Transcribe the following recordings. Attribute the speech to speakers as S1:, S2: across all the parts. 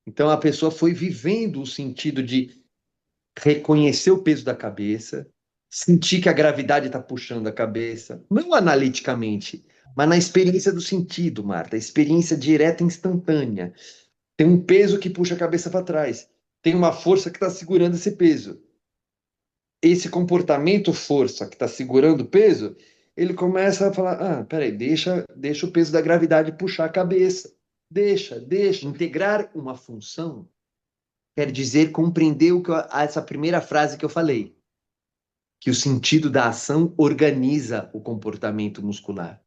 S1: Então a pessoa foi vivendo o sentido de reconhecer o peso da cabeça, sentir que a gravidade está puxando a cabeça, não analiticamente, mas na experiência do sentido, Marta, a experiência direta e instantânea. Tem um peso que puxa a cabeça para trás, tem uma força que está segurando esse peso. Esse comportamento força que está segurando o peso, ele começa a falar: ah, peraí, deixa o peso da gravidade puxar a cabeça. Deixa. Integrar uma função quer dizer compreender essa primeira frase que eu falei, que o sentido da ação organiza o comportamento muscular.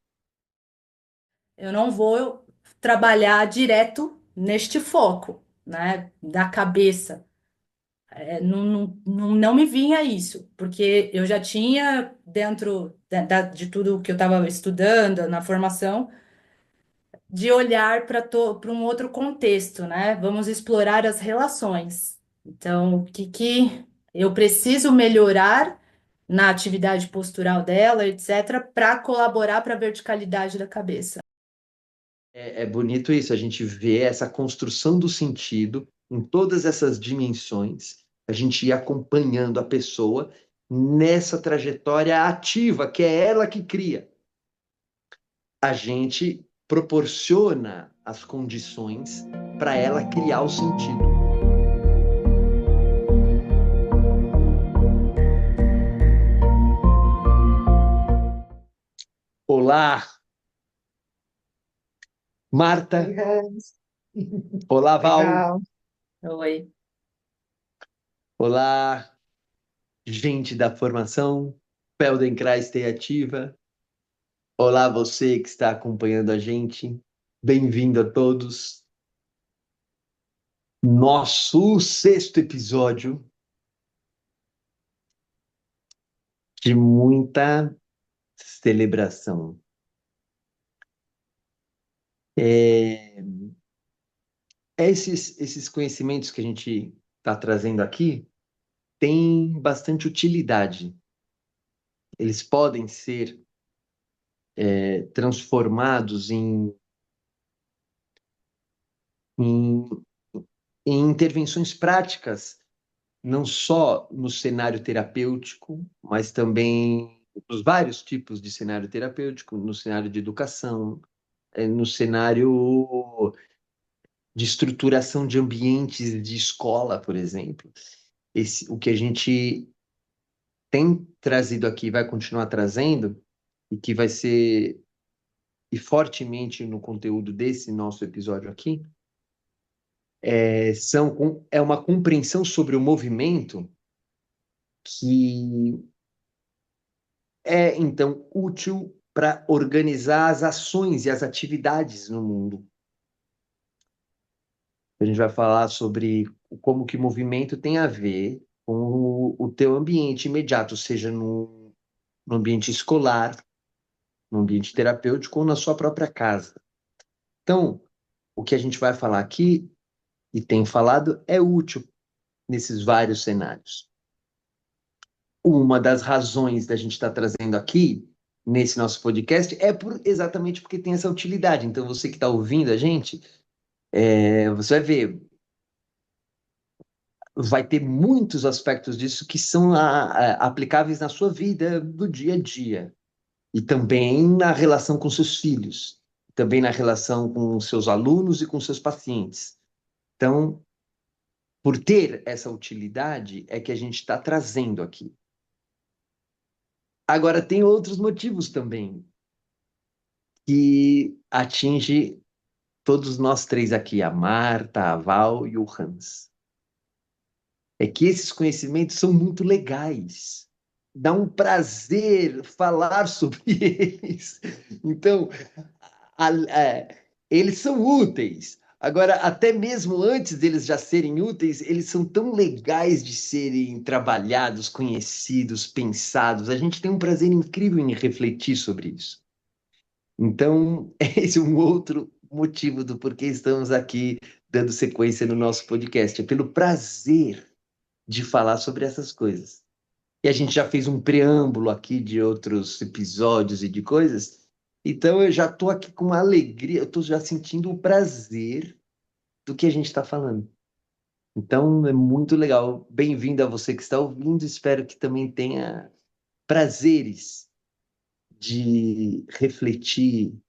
S2: Eu não vou trabalhar direto neste foco, né, da cabeça. Não me vinha isso, porque eu já tinha, dentro de tudo que eu estava estudando na formação, de olhar para um outro contexto, né? Vamos explorar as relações. Então, o que que eu preciso melhorar na atividade postural dela, etc., para colaborar para a verticalidade da cabeça.
S1: É bonito isso, a gente vê essa construção do sentido em todas essas dimensões, a gente ir acompanhando a pessoa nessa trajetória ativa, que é ela que cria. A gente proporciona as condições para ela criar o sentido. Olá, Marta.
S3: Oi, Hans.
S1: Olá, Val.
S3: Legal.
S2: Oi.
S1: Olá, gente da formação, Feldenkrais Stay Ativa. Olá, você que está acompanhando a gente. Bem-vindo a todos. Nosso sexto episódio de muita celebração. É, esses conhecimentos que a gente está trazendo aqui têm bastante utilidade. Eles podem ser transformados em, em intervenções práticas, não só no cenário terapêutico, mas também nos vários tipos de cenário terapêutico, no cenário de educação, no cenário de estruturação de ambientes de escola, por exemplo. O que a gente tem trazido aqui, vai continuar trazendo, e que vai ser, e fortemente no conteúdo desse nosso episódio aqui, é uma compreensão sobre o movimento que é, então, útil para organizar as ações e as atividades no mundo. A gente vai falar sobre como que movimento tem a ver com o teu ambiente imediato, seja no ambiente escolar, no ambiente terapêutico ou na sua própria casa. Então, o que a gente vai falar aqui e tem falado é útil nesses vários cenários. Uma das razões da gente estar trazendo aqui nesse nosso podcast é exatamente porque tem essa utilidade. Então, você que está ouvindo a gente, você vai ver, vai ter muitos aspectos disso que são aplicáveis na sua vida do dia a dia. E também na relação com seus filhos, também na relação com seus alunos e com seus pacientes. Então, por ter essa utilidade, é que a gente está trazendo aqui. Agora, tem outros motivos também que atinge todos nós três aqui, a Marta, a Val e o Hans. É que esses conhecimentos são muito legais. Dá um prazer falar sobre eles. Então, eles são úteis. Agora, até mesmo antes deles já serem úteis, eles são tão legais de serem trabalhados, conhecidos, pensados. A gente tem um prazer incrível em refletir sobre isso. Então, esse é um outro motivo do porquê estamos aqui dando sequência no nosso podcast. É pelo prazer de falar sobre essas coisas. E a gente já fez um preâmbulo aqui de outros episódios e de coisas. Então eu já estou aqui com uma alegria, eu estou já sentindo o prazer do que a gente está falando. Então, é muito legal. Bem-vindo a você que está ouvindo. Espero que também tenha prazeres de refletir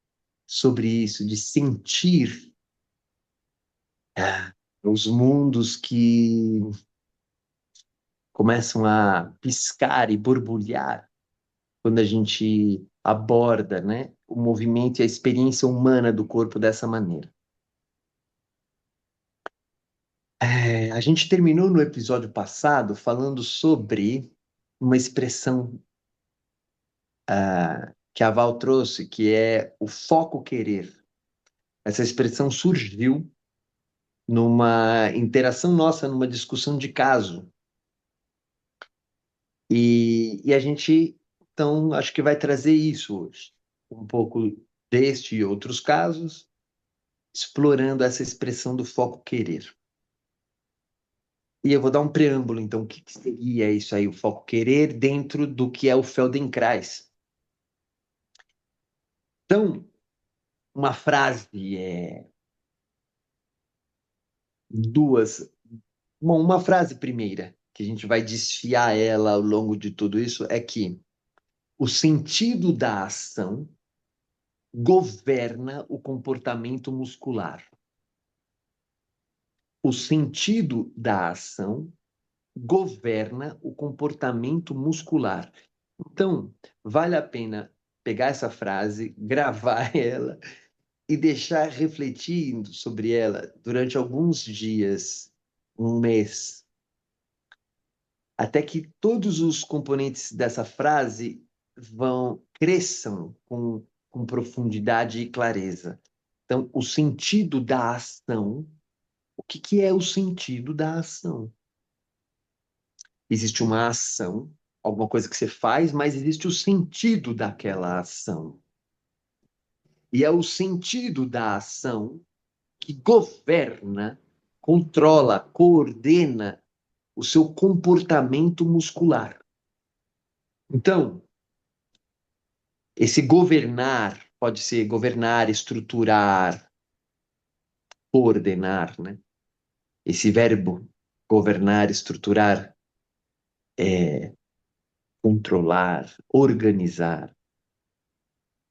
S1: sobre isso, de sentir os mundos que começam a piscar e borbulhar quando a gente aborda, né, o movimento e a experiência humana do corpo dessa maneira. A gente terminou no episódio passado falando sobre uma expressão que a Val trouxe, que é o foco querer. Essa expressão surgiu numa interação nossa, numa discussão de caso. E a gente, então, acho que vai trazer isso hoje. Um pouco deste e outros casos, explorando essa expressão do foco querer. E eu vou dar um preâmbulo, então, o que seria isso aí, o foco querer, dentro do que é o Feldenkrais. Então, uma frase duas. Bom, uma frase primeira, que a gente vai desfiar ela ao longo de tudo isso, é que o sentido da ação governa o comportamento muscular. O sentido da ação governa o comportamento muscular. Então, vale a pena pegar essa frase, gravar ela e deixar refletindo sobre ela durante alguns dias, um mês, até que todos os componentes dessa frase cresçam com profundidade e clareza. Então, o sentido da ação, o que é o sentido da ação? Existe uma ação, alguma coisa que você faz, mas existe o sentido daquela ação. E é o sentido da ação que governa, controla, coordena o seu comportamento muscular. Então, esse governar pode ser governar, estruturar, coordenar, né? Esse verbo governar, estruturar, controlar, organizar.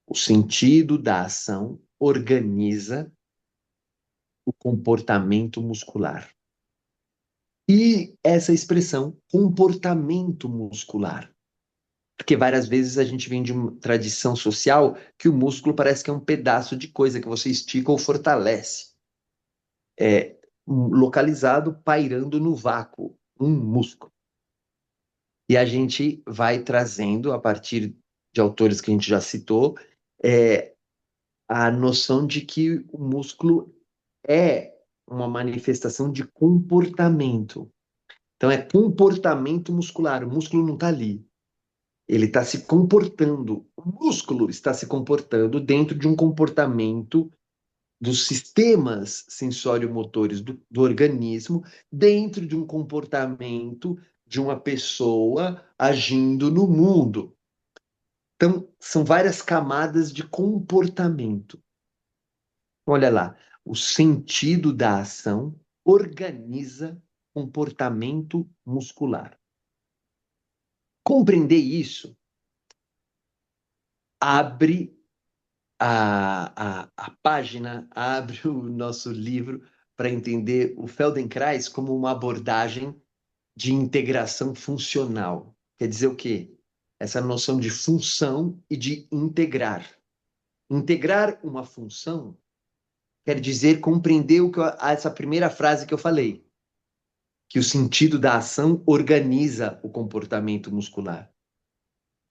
S1: O sentido da ação organiza o comportamento muscular. E essa expressão, comportamento muscular. Porque várias vezes a gente vem de uma tradição social que o músculo parece que é um pedaço de coisa que você estica ou fortalece. É localizado, pairando no vácuo, um músculo. E a gente vai trazendo, a partir de autores que a gente já citou, a noção de que o músculo é uma manifestação de comportamento. Então, é comportamento muscular. O músculo não está ali. Ele está se comportando. O músculo está se comportando dentro de um comportamento dos sistemas sensório-motores do organismo, dentro de um comportamento de uma pessoa agindo no mundo. Então, são várias camadas de comportamento. Olha lá, o sentido da ação organiza comportamento muscular. Compreender isso abre a página, abre o nosso livro para entender o Feldenkrais como uma abordagem de integração funcional. Quer dizer o quê? Essa noção de função e de integrar. Integrar uma função quer dizer compreender essa primeira frase que eu falei, que o sentido da ação organiza o comportamento muscular.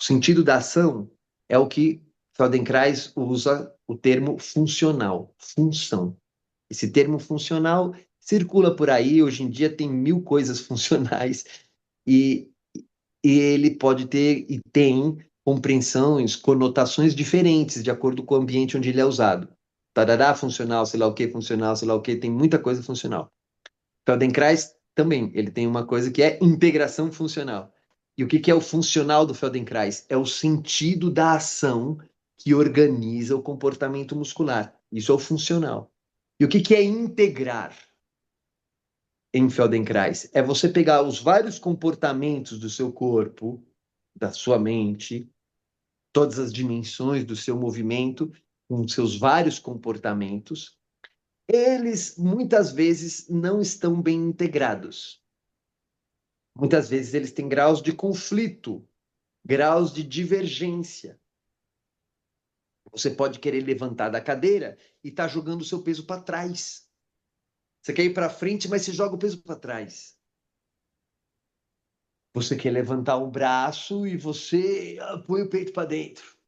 S1: O sentido da ação é o que Feldenkrais usa o termo funcional, função. Esse termo funcional circula por aí, hoje em dia tem 1000 coisas funcionais e ele pode ter e tem compreensões, conotações diferentes de acordo com o ambiente onde ele é usado. Tarará funcional, sei lá o que funcional, sei lá o que, tem muita coisa funcional. Feldenkrais também, ele tem uma coisa que é integração funcional. E o que é o funcional do Feldenkrais? É o sentido da ação que organiza o comportamento muscular. Isso é o funcional. E o que é integrar? em Feldenkrais é você pegar os vários comportamentos do seu corpo, da sua mente, todas as dimensões do seu movimento, com seus vários comportamentos, eles muitas vezes não estão bem integrados. Muitas vezes eles têm graus de conflito, graus de divergência. Você pode querer levantar da cadeira e estar jogando o seu peso para trás. Você quer ir para frente, mas você joga o peso para trás. Você quer levantar o braço e você põe o peito para dentro.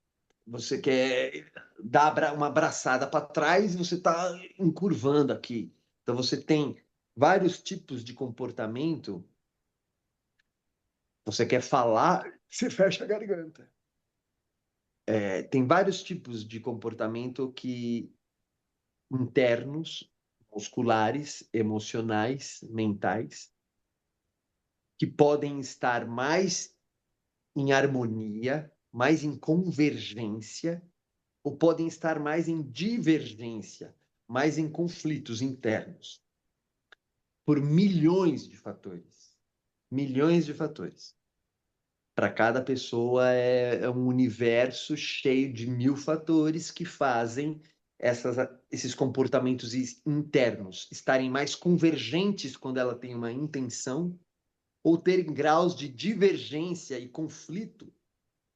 S1: Você quer dar uma abraçada para trás e você está encurvando aqui. Então você tem vários tipos de comportamento. Você quer falar, você fecha a garganta. Tem vários tipos de comportamento que internos, musculares, emocionais, mentais, que podem estar mais em harmonia, mais em convergência, ou podem estar mais em divergência, mais em conflitos internos, por milhões de fatores. Milhões de fatores. Para cada pessoa é um universo cheio de mil fatores que fazem esses comportamentos internos estarem mais convergentes quando ela tem uma intenção, ou terem graus de divergência e conflito,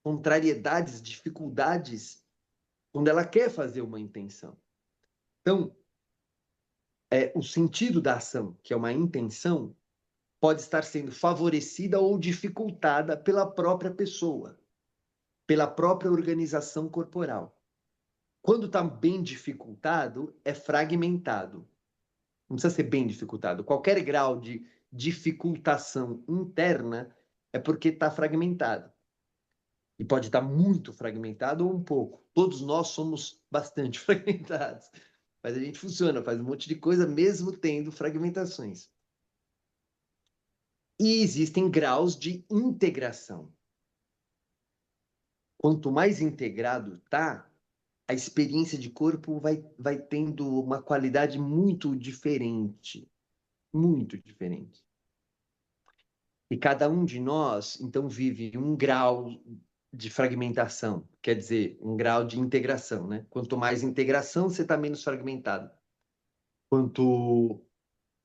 S1: contrariedades, dificuldades, quando ela quer fazer uma intenção. Então, o sentido da ação, que é uma intenção, pode estar sendo favorecida ou dificultada pela própria pessoa, pela própria organização corporal. Quando está bem dificultado, é fragmentado. Não precisa ser bem dificultado. Qualquer grau de dificultação interna é porque está fragmentado. E pode estar muito fragmentado ou um pouco. Todos nós somos bastante fragmentados. Mas a gente funciona, faz um monte de coisa mesmo tendo fragmentações. E existem graus de integração. Quanto mais integrado está, a experiência de corpo vai tendo uma qualidade muito diferente. Muito diferente. E cada um de nós, então, vive um grau de fragmentação, quer dizer, um grau de integração, né? Quanto mais integração, você está menos fragmentado. Quanto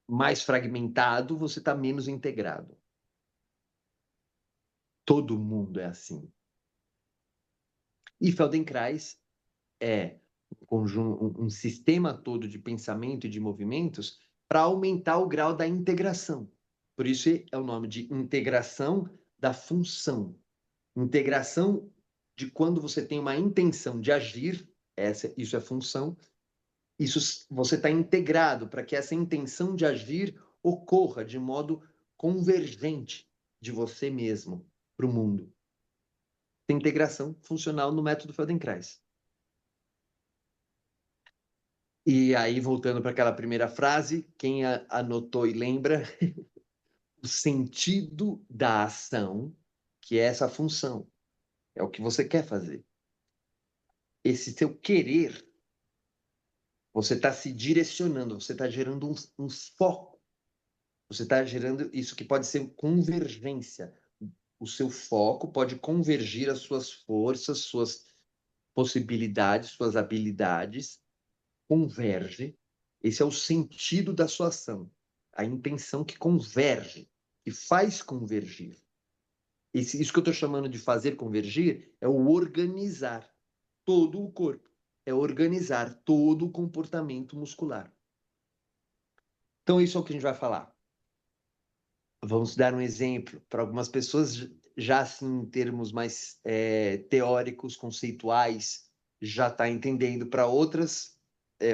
S1: mais fragmentado, você está menos integrado. Todo mundo é assim. E Feldenkrais é um sistema todo de pensamento e de movimentos para aumentar o grau da integração. Por isso é o nome de integração da função. Integração de quando você tem uma intenção de agir, isso é função, isso você está integrado para que essa intenção de agir ocorra de modo convergente de você mesmo para o mundo. Tem integração funcional no método Feldenkrais. E aí, voltando para aquela primeira frase, quem anotou e lembra, o sentido da ação, que é essa função, é o que você quer fazer. Esse seu querer, você está se direcionando, você está gerando um foco, você está gerando isso que pode ser convergência. O seu foco pode convergir as suas forças, suas possibilidades, suas habilidades, converge. Esse é o sentido da sua ação. A intenção que converge, que faz convergir. Isso que eu estou chamando de fazer convergir é o organizar todo o corpo. É organizar todo o comportamento muscular. Então, isso é o que a gente vai falar. Vamos dar um exemplo. Para algumas pessoas, já assim, em termos mais teóricos, conceituais, já está entendendo. Para outras,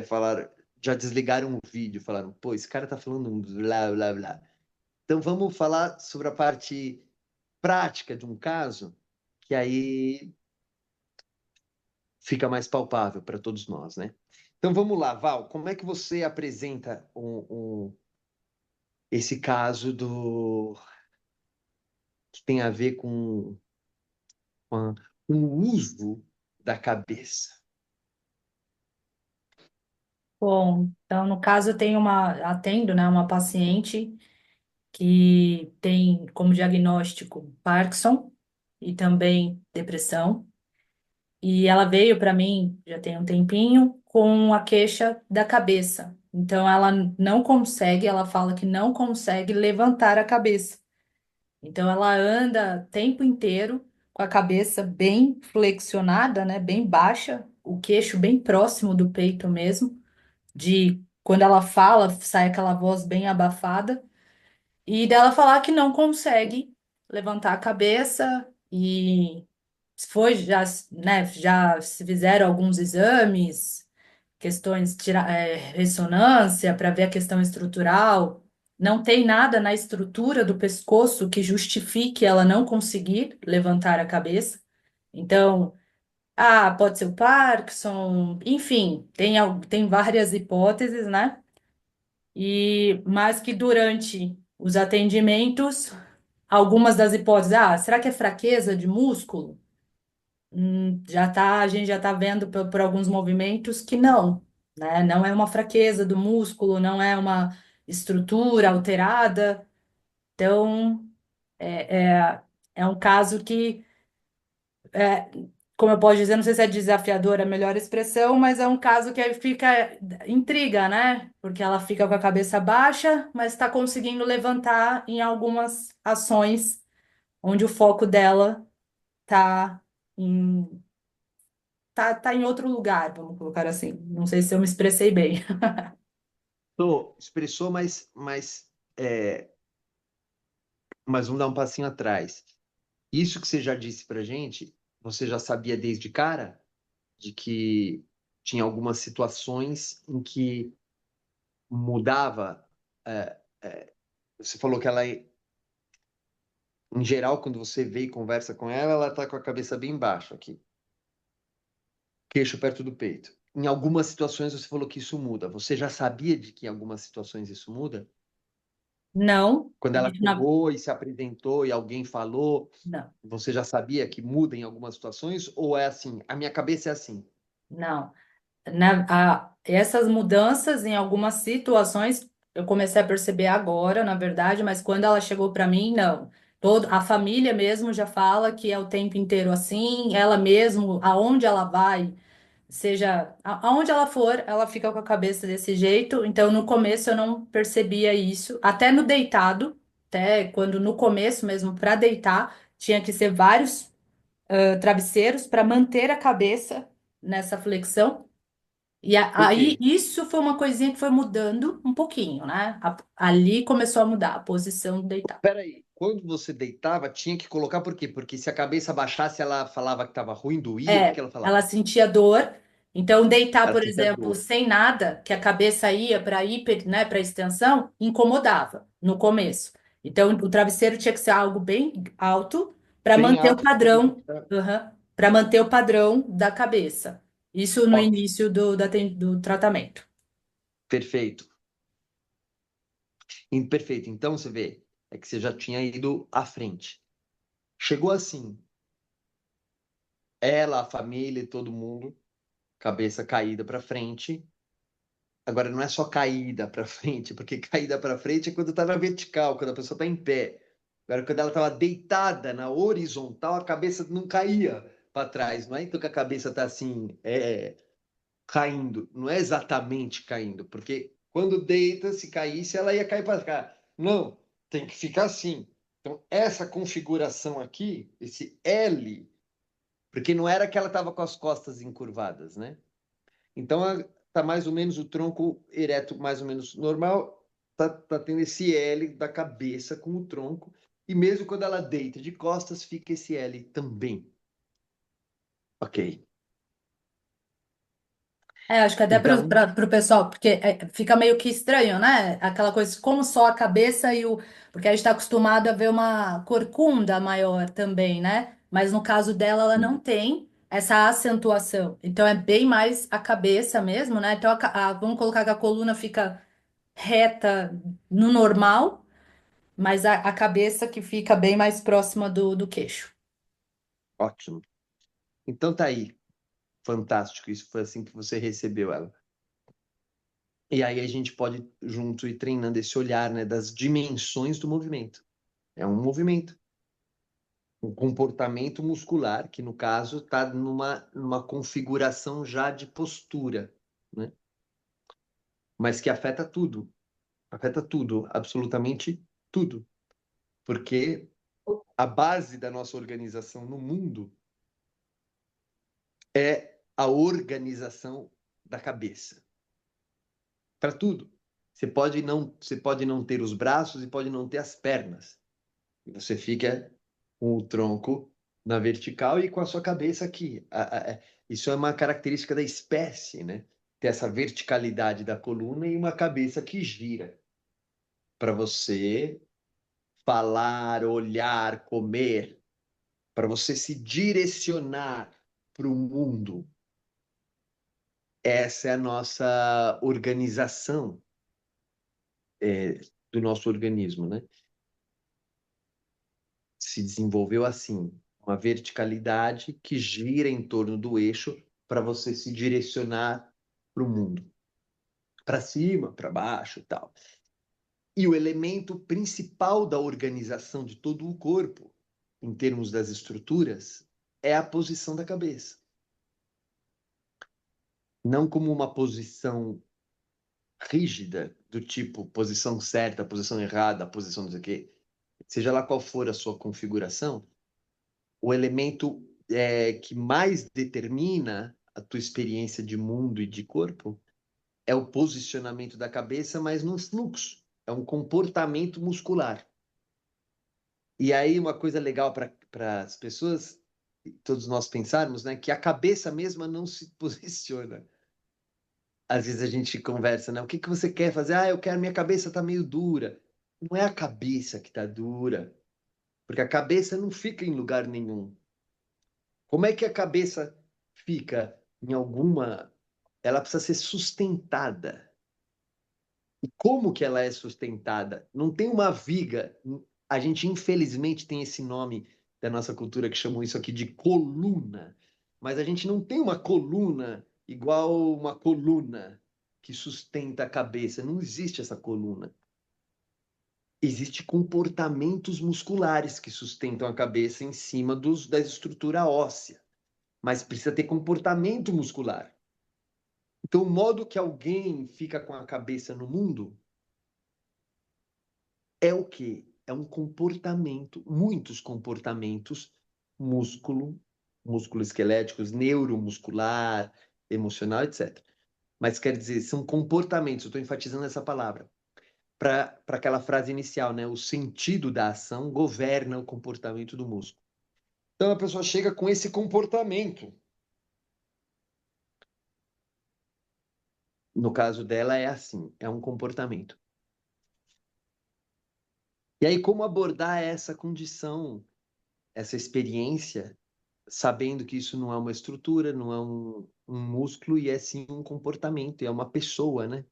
S1: falar, já desligaram o vídeo, falaram, pô, esse cara está falando um blá, blá, blá. Então, vamos falar sobre a parte prática de um caso, que aí fica mais palpável para todos nós, né? Então, vamos lá, Val, como é que você apresenta esse caso que tem a ver com o uso da cabeça?
S2: Bom, então no caso eu tenho atendo, né, uma paciente que tem como diagnóstico Parkinson e também depressão. E ela veio para mim já tem um tempinho com a queixa da cabeça. Então ela não consegue, ela fala que não consegue levantar a cabeça. Então ela anda o tempo inteiro com a cabeça bem flexionada, né, bem baixa, o queixo bem próximo do peito mesmo, de quando ela fala, sai aquela voz bem abafada, e dela falar que não consegue levantar a cabeça e foi já, né, já se fizeram alguns exames, questões, ressonância para ver a questão estrutural. Não tem nada na estrutura do pescoço que justifique ela não conseguir levantar a cabeça. Então, pode ser o Parkinson, enfim, tem várias hipóteses, né? Mas que durante os atendimentos, algumas das hipóteses, será que é fraqueza de músculo? A gente já está vendo por alguns movimentos que não, né? Não é uma fraqueza do músculo, não é uma estrutura alterada. Então, é um caso que, é, como eu posso dizer, não sei se é desafiador a melhor expressão, mas é um caso que aí fica intriga, né? Porque ela fica com a cabeça baixa, mas está conseguindo levantar em algumas ações onde o foco dela está tá em outro lugar, vamos colocar assim. Não sei se eu me expressei bem.
S1: Expressou, mas vamos dar um passinho atrás. Isso que você já disse pra gente, você já sabia desde cara de que tinha algumas situações em que mudava. é, Você falou que ela, em geral, quando você vê e conversa com ela, ela tá com a cabeça bem baixa aqui, queixo perto do peito. Em algumas situações você falou que isso muda. Você já sabia de que em algumas situações isso muda?
S2: Não,
S1: Quando ela chegou e se apresentou e alguém falou,
S2: não,
S1: você já sabia que muda em algumas situações? Ou é assim, a minha cabeça é assim?
S2: não. Essas mudanças em algumas situações eu comecei a perceber agora, na verdade, mas quando ela chegou para mim, não. A família mesmo já fala que é o tempo inteiro assim, ela mesmo, aonde ela vai, seja aonde ela for, ela fica com a cabeça desse jeito. Então, no começo eu não percebia isso, até no deitado, até quando no começo mesmo para deitar, tinha que ser vários travesseiros para manter a cabeça nessa flexão.
S1: Por quê?
S2: Aí isso foi uma coisinha que foi mudando um pouquinho, né? Ali começou a mudar a posição do deitar.
S1: Peraí, quando você deitava, tinha que colocar por quê? Porque se a cabeça baixasse, ela falava que estava ruim, doía? O que que ela
S2: Ela
S1: falava?
S2: sentia dor. Então, deitar,
S1: Ela
S2: por
S1: sentia
S2: exemplo,
S1: dor.
S2: sem nada, que a cabeça ia para hiper, né, para extensão, incomodava no começo. Então, o travesseiro tinha que ser algo bem alto para
S1: Bem
S2: manter o
S1: alto para a
S2: padrão,
S1: cabeça.
S2: para manter o padrão da cabeça. Isso no
S1: Ok,
S2: início do tratamento.
S1: perfeito. Perfeito. Então você vê, é que você já tinha ido à frente. Chegou assim, ela, a família e todo mundo, cabeça caída para frente. Agora não é só caída para frente, porque caída para frente é quando está na vertical, quando a pessoa está em pé. Agora, quando ela estava deitada na horizontal, a cabeça não caía para trás. Não é então que a cabeça está assim, caindo. Não é exatamente caindo, porque quando deita, se caísse, ela ia cair para cá. Não, tem que ficar assim. Então, essa configuração aqui, esse L, porque não era que ela estava com as costas encurvadas, né? Então, tá mais ou menos o tronco ereto, mais ou menos normal, tá tendo esse L da cabeça com o tronco, e mesmo quando ela deita de costas, fica esse L também. Ok.
S2: Acho que até
S1: Então,
S2: para o pessoal, porque fica meio que estranho, né? Aquela coisa, como só a cabeça e o. Porque a gente está acostumado a ver uma corcunda maior também, né? Mas no caso dela, ela não tem essa acentuação. Então é bem mais a cabeça mesmo, né? Então vamos colocar que a coluna fica reta no normal, mas a cabeça que fica bem mais próxima do queixo.
S1: ótimo. Então tá aí. Fantástico. Isso foi assim que você recebeu ela. E aí a gente pode junto ir treinando esse olhar, né, das dimensões do movimento. É um movimento, um comportamento muscular, que no caso está numa configuração já de postura, né? Mas que afeta tudo, absolutamente tudo. Porque a base da nossa organização no mundo é a organização da cabeça. Para tudo. Você pode não ter os braços e pode não ter as pernas. Você fica com o tronco na vertical e com a sua cabeça aqui. Isso é uma característica da espécie, né? Ter essa verticalidade da coluna e uma cabeça que gira para você falar, olhar, comer, para você se direcionar para o mundo. Essa é a nossa organização, do nosso organismo, né? Se desenvolveu assim, uma verticalidade que gira em torno do eixo para você se direcionar para o mundo, para cima, para baixo e tal. E o elemento principal da organização de todo o corpo, em termos das estruturas, é a posição da cabeça. Não como uma posição rígida, do tipo posição certa, posição errada, posição não sei o quê. Seja lá qual for a sua configuração, o elemento que mais determina a tua experiência de mundo e de corpo é o posicionamento da cabeça, mas no fluxo. É um comportamento muscular. E aí, uma coisa legal para as pessoas, todos nós pensarmos, né, que a cabeça mesma não se posiciona. Às vezes a gente conversa, né? O que que você quer fazer? Ah, eu quero, minha cabeça tá meio dura. Não é a cabeça que tá dura, porque a cabeça não fica em lugar nenhum. Como é que a cabeça fica em alguma. Ela precisa ser sustentada. E como que ela é sustentada? Não tem uma viga. A gente, infelizmente, tem esse nome da nossa cultura que chamam isso aqui de coluna. Mas a gente não tem uma coluna igual uma coluna que sustenta a cabeça. Não existe essa coluna. Existem comportamentos musculares que sustentam a cabeça em cima da estrutura óssea. Mas precisa ter comportamento muscular. Então, o modo que alguém fica com a cabeça no mundo é o quê? É um comportamento, muitos comportamentos músculo, músculo esqueléticos, neuromuscular, emocional, etc. Mas quer dizer, são comportamentos, eu estou enfatizando essa palavra, para aquela frase inicial, né? O sentido da ação governa o comportamento do músculo. Então, a pessoa chega com esse comportamento. No caso dela, é assim: é um comportamento. E aí, como abordar essa condição, essa experiência, sabendo que isso não é uma estrutura, não é um músculo, e é sim um comportamento, é uma pessoa, né?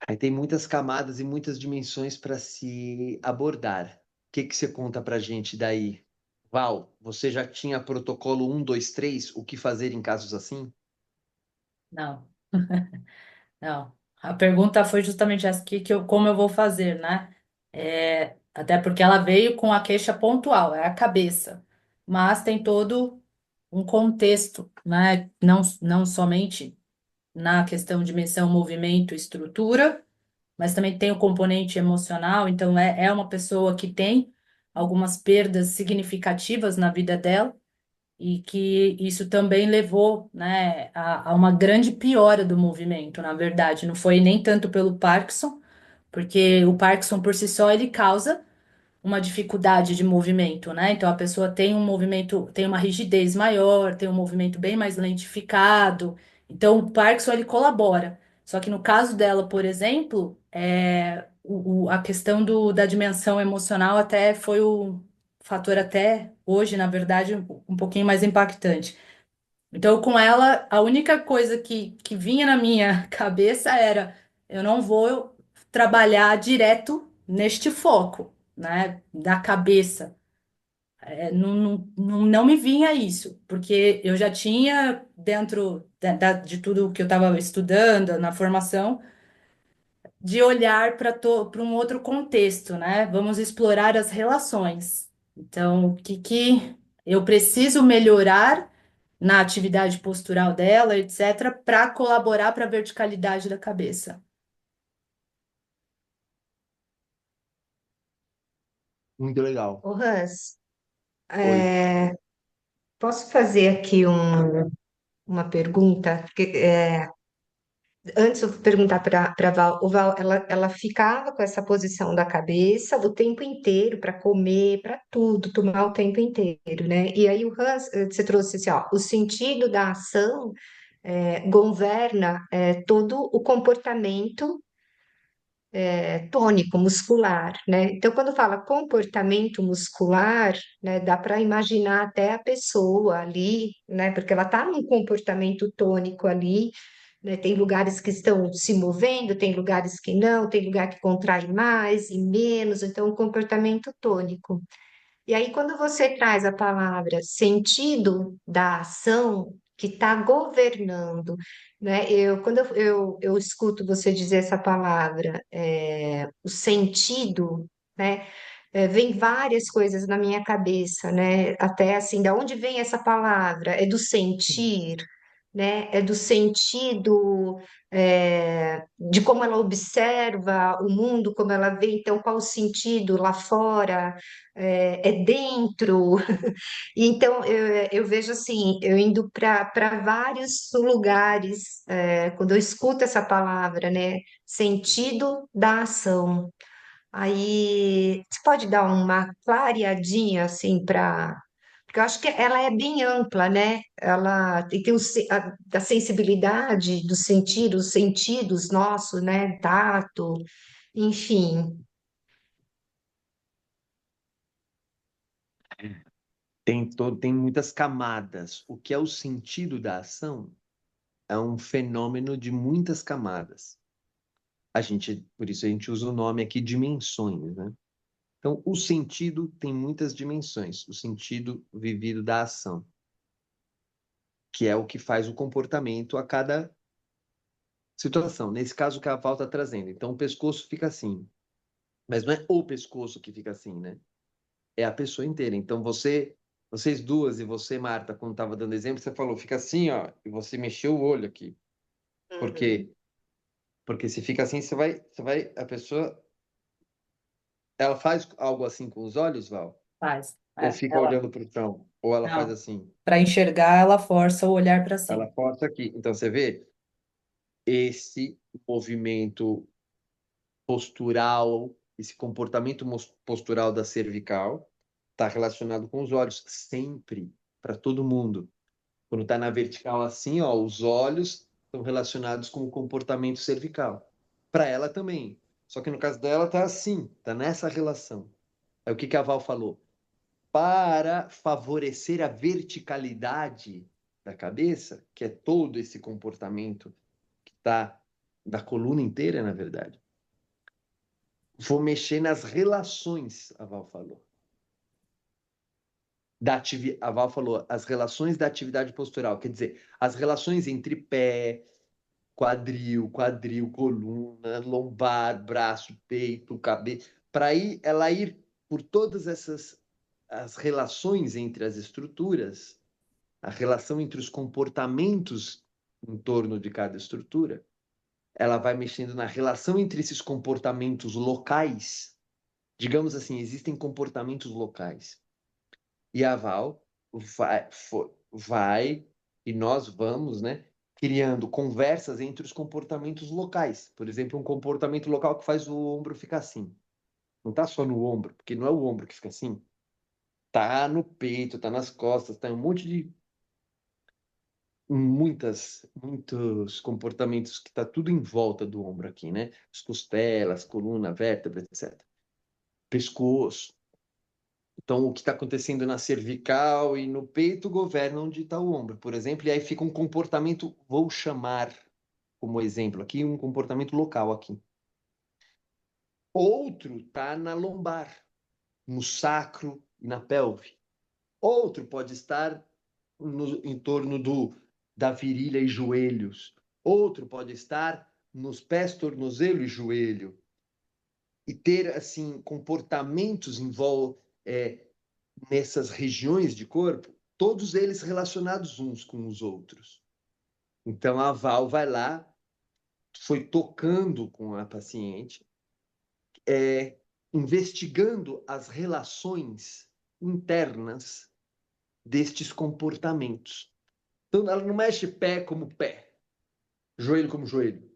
S1: Aí tem muitas camadas e muitas dimensões para se abordar. O que que você conta para gente daí? Val, você já tinha protocolo 1, 2, 3, o que fazer em casos assim?
S2: Não, não. A pergunta foi justamente essa como eu vou fazer, né? Até porque ela veio com a queixa pontual, é a cabeça. Mas tem todo um contexto, né? Não somente na questão de dimensão, movimento, estrutura, mas também tem o componente emocional. Então, é uma pessoa que tem algumas perdas significativas na vida dela e que isso também levou, né, a uma grande piora do movimento, na verdade. Não foi nem tanto pelo Parkinson, porque o Parkinson por si só ele causa uma dificuldade de movimento, né? Então a pessoa tem um movimento, tem uma rigidez maior, tem um movimento bem mais lentificado. Então o Parkinson ele colabora. Só que no caso dela, por exemplo, a questão da dimensão emocional até foi o fator até hoje, na verdade, um pouquinho mais impactante. Então, com ela, a única coisa que vinha na minha cabeça era: eu não vou trabalhar direto neste foco, né, da cabeça. não me vinha isso, porque eu já tinha, dentro de tudo que eu estava estudando, na formação, de olhar para um outro contexto, né? Vamos explorar as relações. Então, o que que eu preciso melhorar na atividade postural dela, etc., para colaborar para a verticalidade da cabeça.
S1: Muito legal.
S3: Ô, Hans,
S1: Oi.
S3: é, posso fazer aqui uma pergunta? Antes eu perguntar para Val, o Val, ela ficava com essa posição da cabeça o tempo inteiro para comer, para tudo, tomar o tempo inteiro, né? E aí o Hans, você trouxe assim, ó, o sentido da ação governa todo o comportamento tônico, muscular, né? Então, quando fala comportamento muscular, né, dá para imaginar até a pessoa ali, né? Porque ela está num comportamento tônico ali, né? Tem lugares que estão se movendo, tem lugares que não, tem lugar que contrai mais e menos, então, um comportamento tônico. E aí, quando você traz a palavra sentido da ação que está governando, né? Quando eu escuto você dizer essa palavra, o sentido, né? Vem várias coisas na minha cabeça, né? Até assim, da onde vem essa palavra? É do sentir, né? É do sentido, de como ela observa o mundo, como ela vê, então, qual o sentido lá fora, dentro. Então, eu vejo assim, eu indo para vários lugares, quando eu escuto essa palavra, né? Sentido da ação. Aí, você pode dar uma clareadinha, assim, para. Porque eu acho que ela é bem ampla, né? Ela tem a sensibilidade do sentir, os sentidos nossos, né? Tato, enfim.
S1: Tem muitas camadas. O que é o sentido da ação é um fenômeno de muitas camadas. Por isso a gente usa o nome aqui dimensões, né? Então, o sentido tem muitas dimensões. O sentido vivido da ação, que é o que faz o comportamento a cada situação. Nesse caso, que a Val está trazendo. Então, o pescoço fica assim. Mas não é o pescoço que fica assim, né? É a pessoa inteira. Então, vocês duas e você, Marta, quando estava dando exemplo, você falou, fica assim, ó, e você mexeu o olho aqui. Por
S3: Uhum.
S1: quê? Porque se fica assim, a pessoa, ela faz algo assim com os olhos, Val?
S2: Faz.
S1: Ou fica
S2: Ela,
S1: olhando para o chão? Ou ela faz
S2: não.
S1: assim?
S2: Para enxergar, ela força o olhar para cima.
S1: Ela força aqui. Então, você vê, esse movimento postural, esse comportamento postural da cervical está relacionado com os olhos, sempre, para todo mundo. Quando está na vertical assim, ó, os olhos estão relacionados com o comportamento cervical. Para ela também. Só que no caso dela está assim, está nessa relação. É o que a Val falou. Para favorecer a verticalidade da cabeça, que é todo esse comportamento que está da coluna inteira, na verdade, vou mexer nas relações, a Val falou. A Val falou as relações da atividade postural, quer dizer, as relações entre pé, quadril, coluna, lombar, braço, peito, cabeça, para ela ir por todas essas as relações entre as estruturas, a relação entre os comportamentos em torno de cada estrutura, ela vai mexendo na relação entre esses comportamentos locais. Digamos assim, existem comportamentos locais. E a Val vai e nós vamos, né, criando conversas entre os comportamentos locais. Por exemplo, um comportamento local que faz o ombro ficar assim. Não está só no ombro, porque não é o ombro que fica assim. Tá no peito, tá nas costas, tá em um monte de muitos comportamentos que tá tudo em volta do ombro aqui, né? As costelas, coluna, vértebra, etc. Pescoço. Então, o que está acontecendo na cervical e no peito governa onde está o ombro, por exemplo, e aí fica um comportamento, vou chamar como exemplo aqui, um comportamento local aqui. Outro está na lombar, no sacro e na pelve. Outro pode estar em torno da virilha e joelhos. Outro pode estar nos pés, tornozelo e joelho. E ter, assim, comportamentos nessas regiões de corpo, todos eles relacionados uns com os outros. Então, a Val vai lá, foi tocando com a paciente, investigando as relações internas destes comportamentos. Então, ela não mexe pé como pé, joelho como joelho.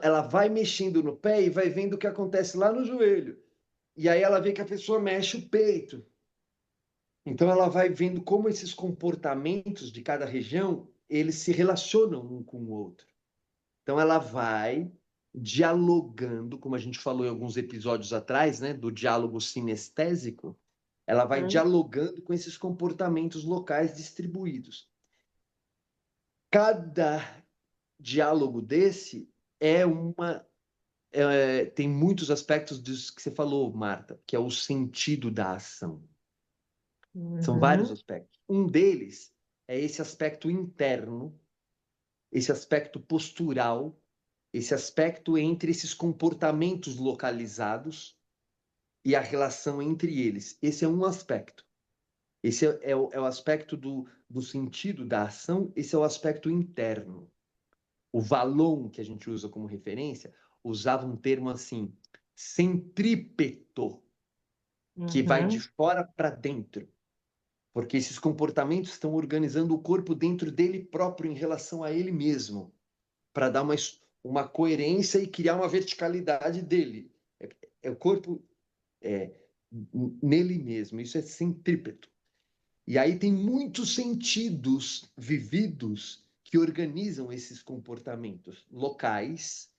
S1: Ela vai mexendo no pé e vai vendo o que acontece lá no joelho. E aí ela vê que a pessoa mexe o peito. Então ela vai vendo como esses comportamentos de cada região, eles se relacionam um com o outro. Então ela vai dialogando, como a gente falou em alguns episódios atrás, né, do diálogo sinestésico, ela vai dialogando com esses comportamentos locais distribuídos. Cada diálogo desse tem muitos aspectos disso que você falou, Marta, que é o sentido da ação. São vários aspectos. Um deles é esse aspecto interno, esse aspecto postural, esse aspecto entre esses comportamentos localizados e a relação entre eles. Esse é um aspecto. Esse é o aspecto do sentido da ação, esse é o aspecto interno. O Vallon, que a gente usa como referência, usava um termo assim, centrípeto, que vai de fora para dentro. Porque esses comportamentos estão organizando o corpo dentro dele próprio em relação a ele mesmo, para dar uma coerência e criar uma verticalidade dele. É o corpo nele mesmo, isso é centrípeto. E aí tem muitos sentidos vividos que organizam esses comportamentos locais,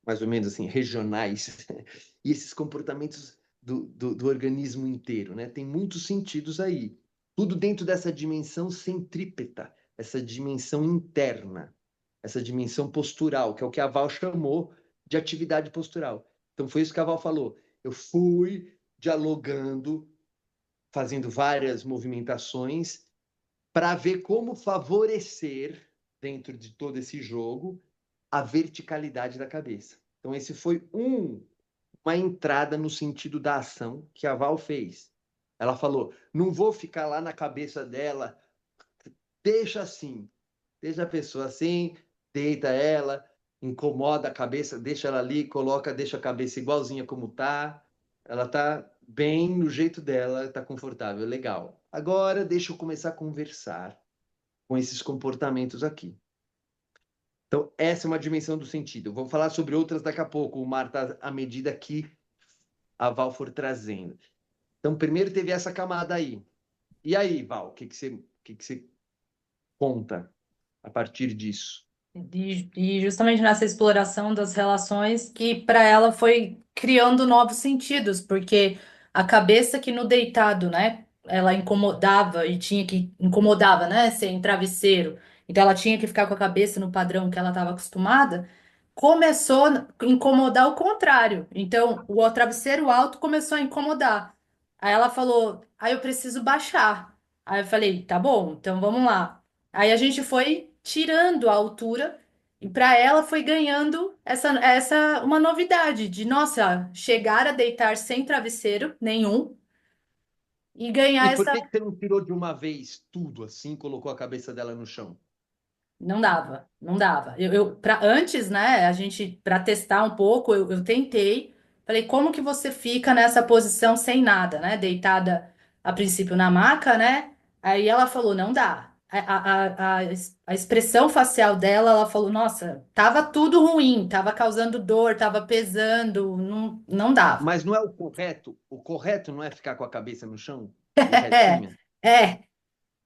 S1: mais ou menos assim, regionais, e esses comportamentos do organismo inteiro, né? Tem muitos sentidos aí. Tudo dentro dessa dimensão centrípeta, essa dimensão interna, essa dimensão postural, que é o que a Val chamou de atividade postural. Então foi isso que a Val falou. Eu fui dialogando, fazendo várias movimentações para ver como favorecer, dentro de todo esse jogo, a verticalidade da cabeça. Então, esse foi uma entrada no sentido da ação que a Val fez. Ela falou: não vou ficar lá na cabeça dela, deixa assim, deixa a pessoa assim, deita ela, incomoda a cabeça, deixa ela ali, deixa a cabeça igualzinha como tá. Ela tá bem no jeito dela, tá confortável, legal. Agora deixa eu começar a conversar com esses comportamentos aqui. Então, essa é uma dimensão do sentido. Vou falar sobre outras daqui a pouco, Marta, à medida que a Val for trazendo. Então, primeiro teve essa camada aí. E aí, Val, o que você conta a partir disso?
S2: E justamente nessa exploração das relações que para ela foi criando novos sentidos, porque a cabeça que no deitado, né, ela incomodava e tinha que incomodava, né, ser em travesseiro. Então ela tinha que ficar com a cabeça no padrão que ela estava acostumada, começou a incomodar o contrário. Então o travesseiro alto começou a incomodar. Aí ela falou: "Aí eu preciso baixar". Aí eu falei: "Tá bom, então vamos lá". Aí a gente foi tirando a altura e para ela foi ganhando essa uma novidade de, nossa, chegar a deitar sem travesseiro nenhum e
S1: E
S2: ganhar
S1: por
S2: essa.
S1: que você não tirou de uma vez tudo assim, colocou a cabeça dela no chão?
S2: Não dava, não dava. Antes, né, a gente, para testar um pouco, eu tentei. Falei, como que você fica nessa posição sem nada, né? Deitada a princípio na maca, né? Aí ela falou, não dá. A expressão facial dela, ela falou, nossa, tava tudo ruim, tava causando dor, tava pesando, não dava.
S1: Mas não é o correto não é ficar com a cabeça no chão e retinha?
S2: É,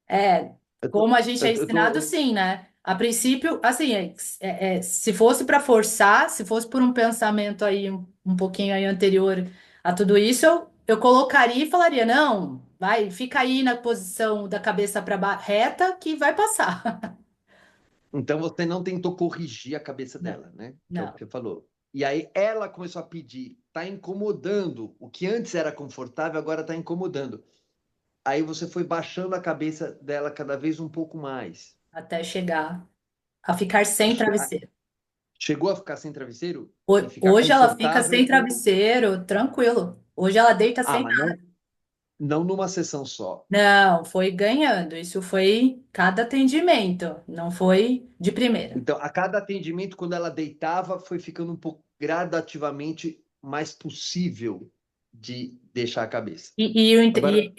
S2: é,
S1: Eu tô,
S2: como a gente é
S1: eu
S2: ensinado,
S1: tô,
S2: sim, né? A princípio, assim, se fosse para forçar, se fosse por um pensamento aí um pouquinho aí anterior a tudo isso, eu colocaria e falaria, não, vai, fica aí na posição da cabeça para reta que vai passar.
S1: Então você não tentou corrigir a cabeça
S2: Não,
S1: dela, né? Que é o que
S2: não.
S1: você falou. E aí ela começou a pedir, tá incomodando. O que antes era confortável, agora tá incomodando. aí você foi baixando a cabeça dela cada vez um pouco mais.
S2: Até chegar a ficar sem travesseiro.
S1: Chegou a ficar sem travesseiro e ficar
S2: Hoje ela fica
S1: confortável
S2: sem
S1: como...
S2: travesseiro, tranquilo. Hoje ela deita
S1: Ah,
S2: sem
S1: mas
S2: nada.
S1: não numa sessão só.
S2: Não, foi ganhando. Isso foi cada atendimento, não foi de primeira.
S1: Então, a cada atendimento, quando ela deitava, foi ficando um pouco gradativamente mais possível de deixar a cabeça. Agora,
S2: E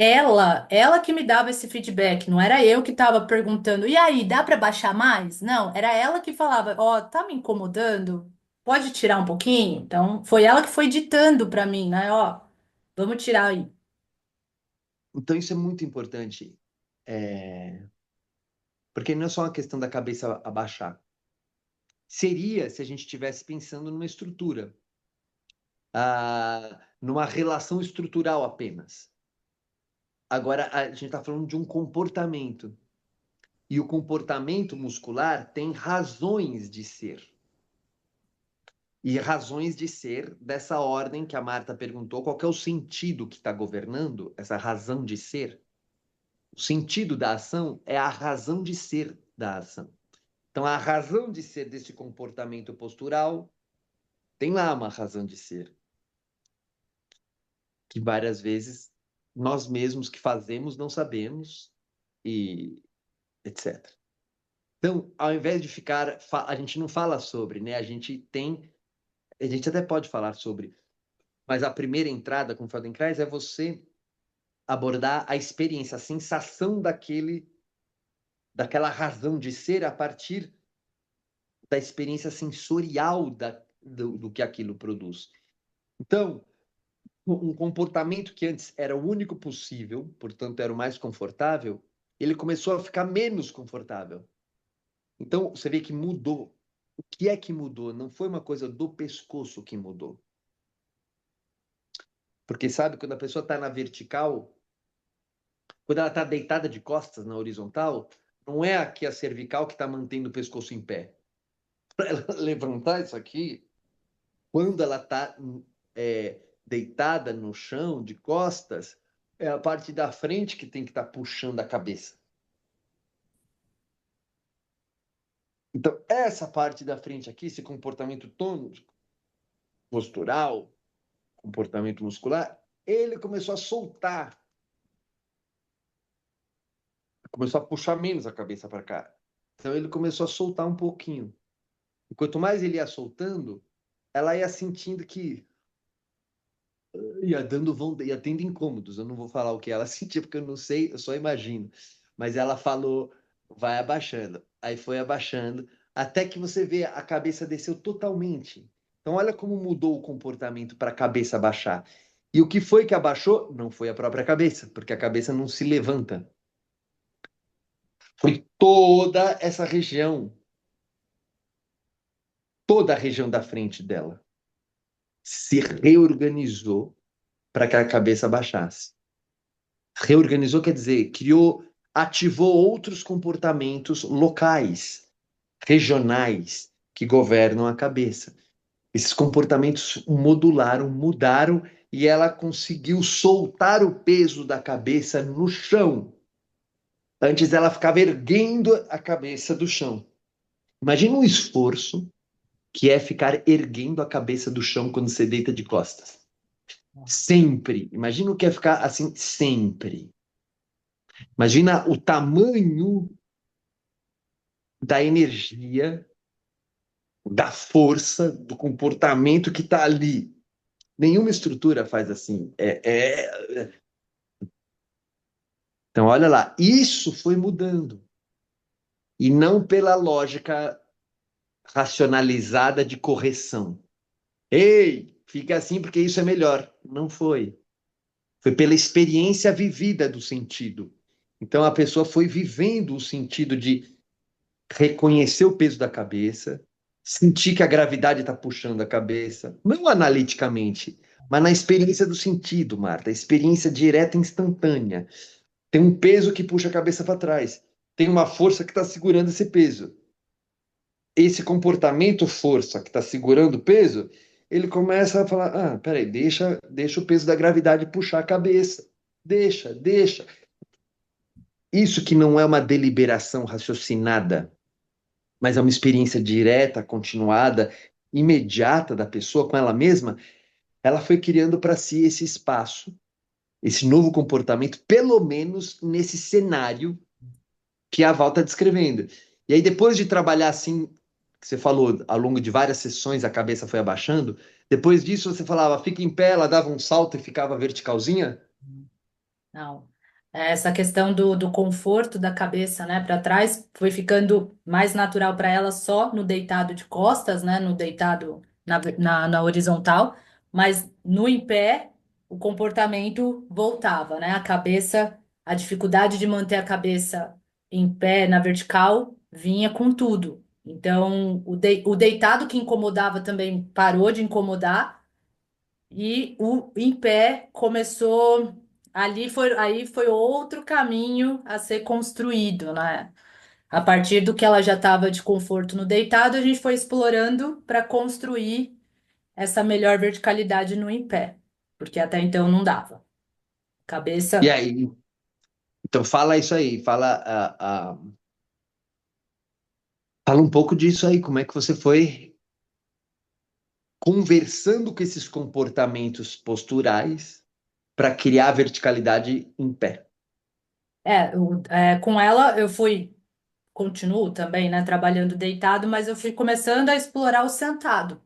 S2: ela que me dava esse feedback, não era eu que estava perguntando, e aí, dá para baixar mais? Não, era ela que falava, ó, tá me incomodando? Pode tirar um pouquinho? Então, foi ela que foi ditando para mim, né? Ó, vamos tirar aí.
S1: então isso é muito importante, é, porque não é só uma questão da cabeça abaixar. Seria se a gente estivesse pensando numa estrutura, numa relação estrutural apenas. Agora, a gente está falando de um comportamento. E o comportamento muscular tem razões de ser. E razões de ser dessa ordem que a Marta perguntou, qual que é o sentido que está governando essa razão de ser? O sentido da ação é a razão de ser da ação. Então, a razão de ser desse comportamento postural tem lá uma razão de ser, que várias vezes nós mesmos que fazemos não sabemos, e etc. Então, ao invés de ficar, a gente não fala sobre, né? A gente até pode falar sobre, mas a primeira entrada com o Feldenkrais é você abordar a experiência, a sensação daquela razão de ser a partir da experiência sensorial do que aquilo produz. Então, um comportamento que antes era o único possível, portanto era o mais confortável, ele começou a ficar menos confortável. Então, você vê que mudou. O que é que mudou? Não foi uma coisa do pescoço que mudou. Porque, sabe, quando a pessoa está na vertical, quando ela está deitada de costas na horizontal, não é aqui a cervical que está mantendo o pescoço em pé. Para ela levantar isso aqui, quando ela está deitada no chão, de costas, é a parte da frente que tem que estar puxando a cabeça. Então, essa parte da frente aqui, esse comportamento tônico, postural, comportamento muscular, ele começou a soltar, começou a puxar menos a cabeça para cá. Então, ele começou a soltar um pouquinho. E quanto mais ele ia soltando, ela ia sentindo que ia tendo incômodos. Eu não vou falar o que ela sentia, porque eu não sei, eu só imagino. Mas ela falou, vai abaixando. Aí foi abaixando, até que você vê a cabeça desceu totalmente. Então, olha como mudou o comportamento para a cabeça abaixar. E o que foi que abaixou? Não foi a própria cabeça, porque a cabeça não se levanta. Foi toda a região da frente dela se reorganizou para que a cabeça baixasse. Reorganizou quer dizer, ativou outros comportamentos locais, regionais, que governam a cabeça. Esses comportamentos mudaram, e ela conseguiu soltar o peso da cabeça no chão. Antes ela ficava erguendo a cabeça do chão. Imagina um esforço que é ficar erguendo a cabeça do chão quando você deita de costas. Sempre. Imagina o que é ficar assim sempre. Imagina o tamanho da energia, da força, do comportamento que está ali. Nenhuma estrutura faz assim. Então, olha lá, isso foi mudando. E não pela lógica racionalizada de correção. Ei, fica assim porque isso é melhor. Não foi. Foi pela experiência vivida do sentido. Então, a pessoa foi vivendo o sentido de reconhecer o peso da cabeça, sentir que a gravidade está puxando a cabeça, não analiticamente, mas na experiência do sentido, Marta, a experiência direta e instantânea. Tem um peso que puxa a cabeça para trás, tem uma força que está segurando esse peso. Esse comportamento força que está segurando o peso, ele começa a falar, peraí, deixa o peso da gravidade puxar a cabeça, deixa. isso que não é uma deliberação raciocinada, mas é uma experiência direta, continuada, imediata da pessoa com ela mesma, ela foi criando para si esse espaço, esse novo comportamento, pelo menos nesse cenário que a Val está descrevendo. E aí, depois de trabalhar assim, que você falou, ao longo de várias sessões, a cabeça foi abaixando, depois disso você falava, fica em pé, ela dava um salto e ficava verticalzinha?
S2: Não. Essa questão do conforto da cabeça, né, para trás, foi ficando mais natural para ela só no deitado de costas, né, no deitado na horizontal, mas no em pé, o comportamento voltava, né, a cabeça, a dificuldade de manter a cabeça em pé, na vertical, vinha com tudo. Então, o deitado que incomodava também parou de incomodar, e o em pé começou. Aí foi outro caminho a ser construído, né? A partir do que ela já estava de conforto no deitado, a gente foi explorando para construir essa melhor verticalidade no em pé, porque até então não dava.
S1: E
S2: Cabeça.
S1: aí, então fala isso aí, fala um pouco disso aí, como é que você foi conversando com esses comportamentos posturais para criar a verticalidade em pé.
S2: Com ela eu fui, continuo também, né, trabalhando deitado, mas eu fui começando a explorar o sentado.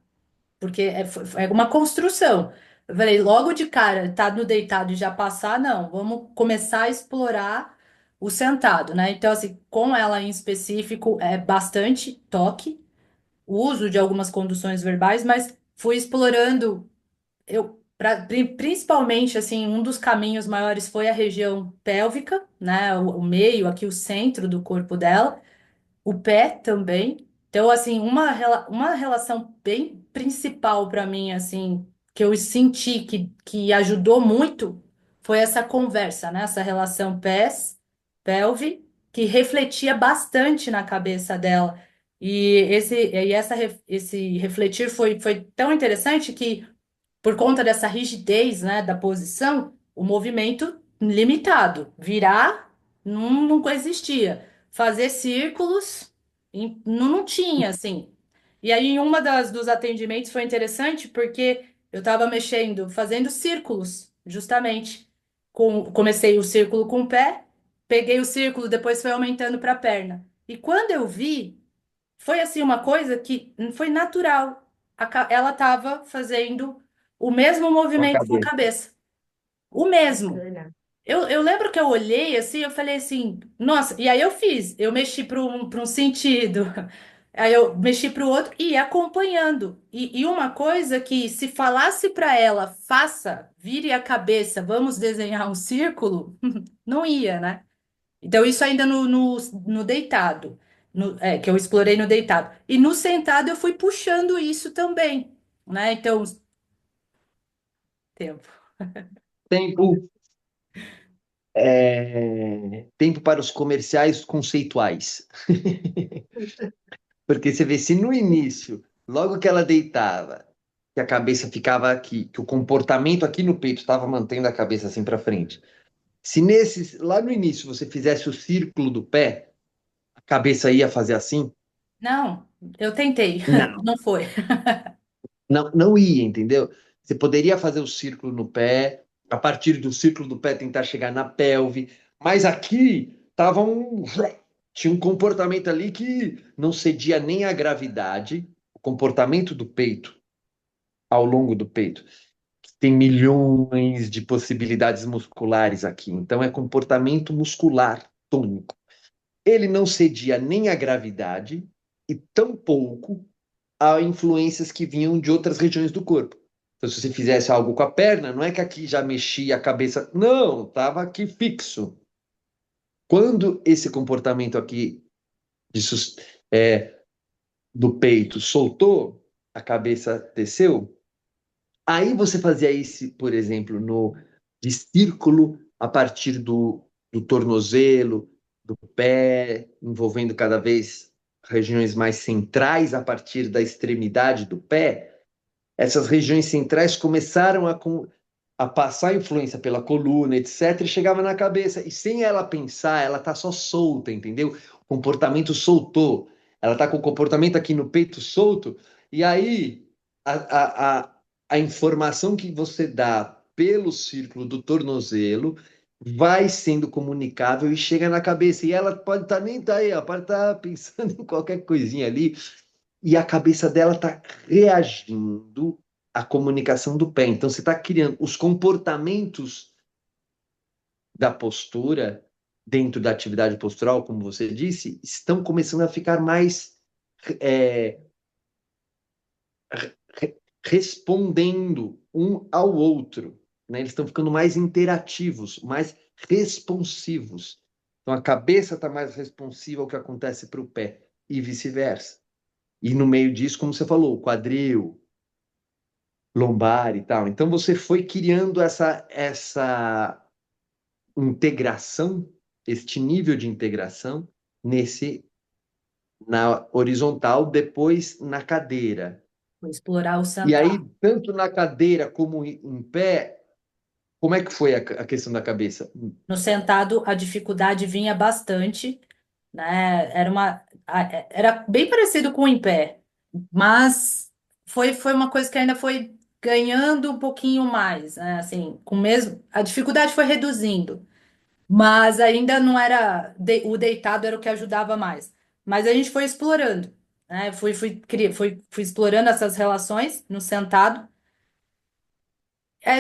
S2: Porque é uma construção. Eu falei, logo de cara, tá no deitado e já passar, não, vamos começar a explorar o sentado, né? Então, assim, com ela em específico, é bastante toque, o uso de algumas conduções verbais, mas fui explorando, principalmente, assim, um dos caminhos maiores foi a região pélvica, né? O meio, aqui o centro do corpo dela, o pé também. Então, assim, uma relação bem principal para mim, assim, que eu senti que ajudou muito foi essa conversa, né? Essa relação pés-pelve, que refletia bastante na cabeça dela. Esse refletir foi tão interessante que por conta dessa rigidez, né, da posição, o movimento limitado. Virar não existia. Fazer círculos não tinha, assim. E aí, em dos atendimentos foi interessante porque eu estava mexendo, fazendo círculos, justamente. Comecei o círculo com o pé, peguei o círculo, depois foi aumentando para a perna. E quando eu vi, foi assim uma coisa que foi natural. Ela estava fazendo o mesmo
S1: Com a
S2: movimento com a
S1: cabeça.
S2: cabeça. O mesmo.
S3: Bacana.
S2: Eu lembro que eu olhei assim, eu falei assim, nossa, e aí eu mexi para um sentido, aí eu mexi para o outro e ia acompanhando. E uma coisa que se falasse para ela, faça, vire a cabeça, vamos desenhar um círculo, não ia, né? Então, isso ainda no deitado, que eu explorei no deitado. E no sentado eu fui puxando isso também, né? Então, tempo.
S1: Tempo, tempo para os comerciais conceituais. Porque você vê, se no início, logo que ela deitava, que a cabeça ficava aqui, que o comportamento aqui no peito estava mantendo a cabeça assim para frente. Se lá no início você fizesse o círculo do pé, a cabeça ia fazer assim?
S2: Não, eu tentei,
S1: Não.
S2: não foi.
S1: Não, não ia, entendeu? Você poderia fazer o círculo no pé, a partir do círculo do pé tentar chegar na pelve, mas aqui tava tinha um comportamento ali que não cedia nem à gravidade, o comportamento do peito ao longo do peito. Tem milhões de possibilidades musculares aqui, então é comportamento muscular tônico. Ele não cedia nem à gravidade e tampouco a influências que vinham de outras regiões do corpo. Então, se você fizesse algo com a perna, não é que aqui já mexia a cabeça, não, estava aqui fixo. Quando esse comportamento aqui de é, do peito soltou, a cabeça desceu, aí você fazia isso, por exemplo, no de círculo a partir do tornozelo, do pé, envolvendo cada vez regiões mais centrais a partir da extremidade do pé. Essas regiões centrais começaram a passar influência pela coluna, etc., e chegava na cabeça. E sem ela pensar, ela tá só solta, entendeu? O comportamento soltou. Ela tá com o comportamento aqui no peito solto, e aí a informação que você dá pelo círculo do tornozelo vai sendo comunicável e chega na cabeça. E ela pode estar nem tá aí, ela pode estar pensando em qualquer coisinha ali, e a cabeça dela está reagindo à comunicação do pé. Então, você está criando os comportamentos da postura dentro da atividade postural, como você disse, estão começando a ficar mais é, respondendo um ao outro, né? Eles estão ficando mais interativos, mais responsivos. Então, a cabeça está mais responsiva ao que acontece para o pé e vice-versa. E no meio disso, como você falou, quadril, lombar e tal. Então você foi criando essa integração, este nível de integração nesse na horizontal, depois na cadeira.
S2: Vou explorar o
S1: E aí,
S2: sentado.
S1: tanto na cadeira como em pé, como é que foi a questão da cabeça?
S2: No sentado, a dificuldade vinha bastante, né? Era bem parecido com o em pé, mas foi uma coisa que ainda foi ganhando um pouquinho mais, né? Assim, com mesmo, a dificuldade foi reduzindo, mas ainda não era o deitado era o que ajudava mais. Mas a gente foi explorando, né? Fui explorando essas relações no sentado,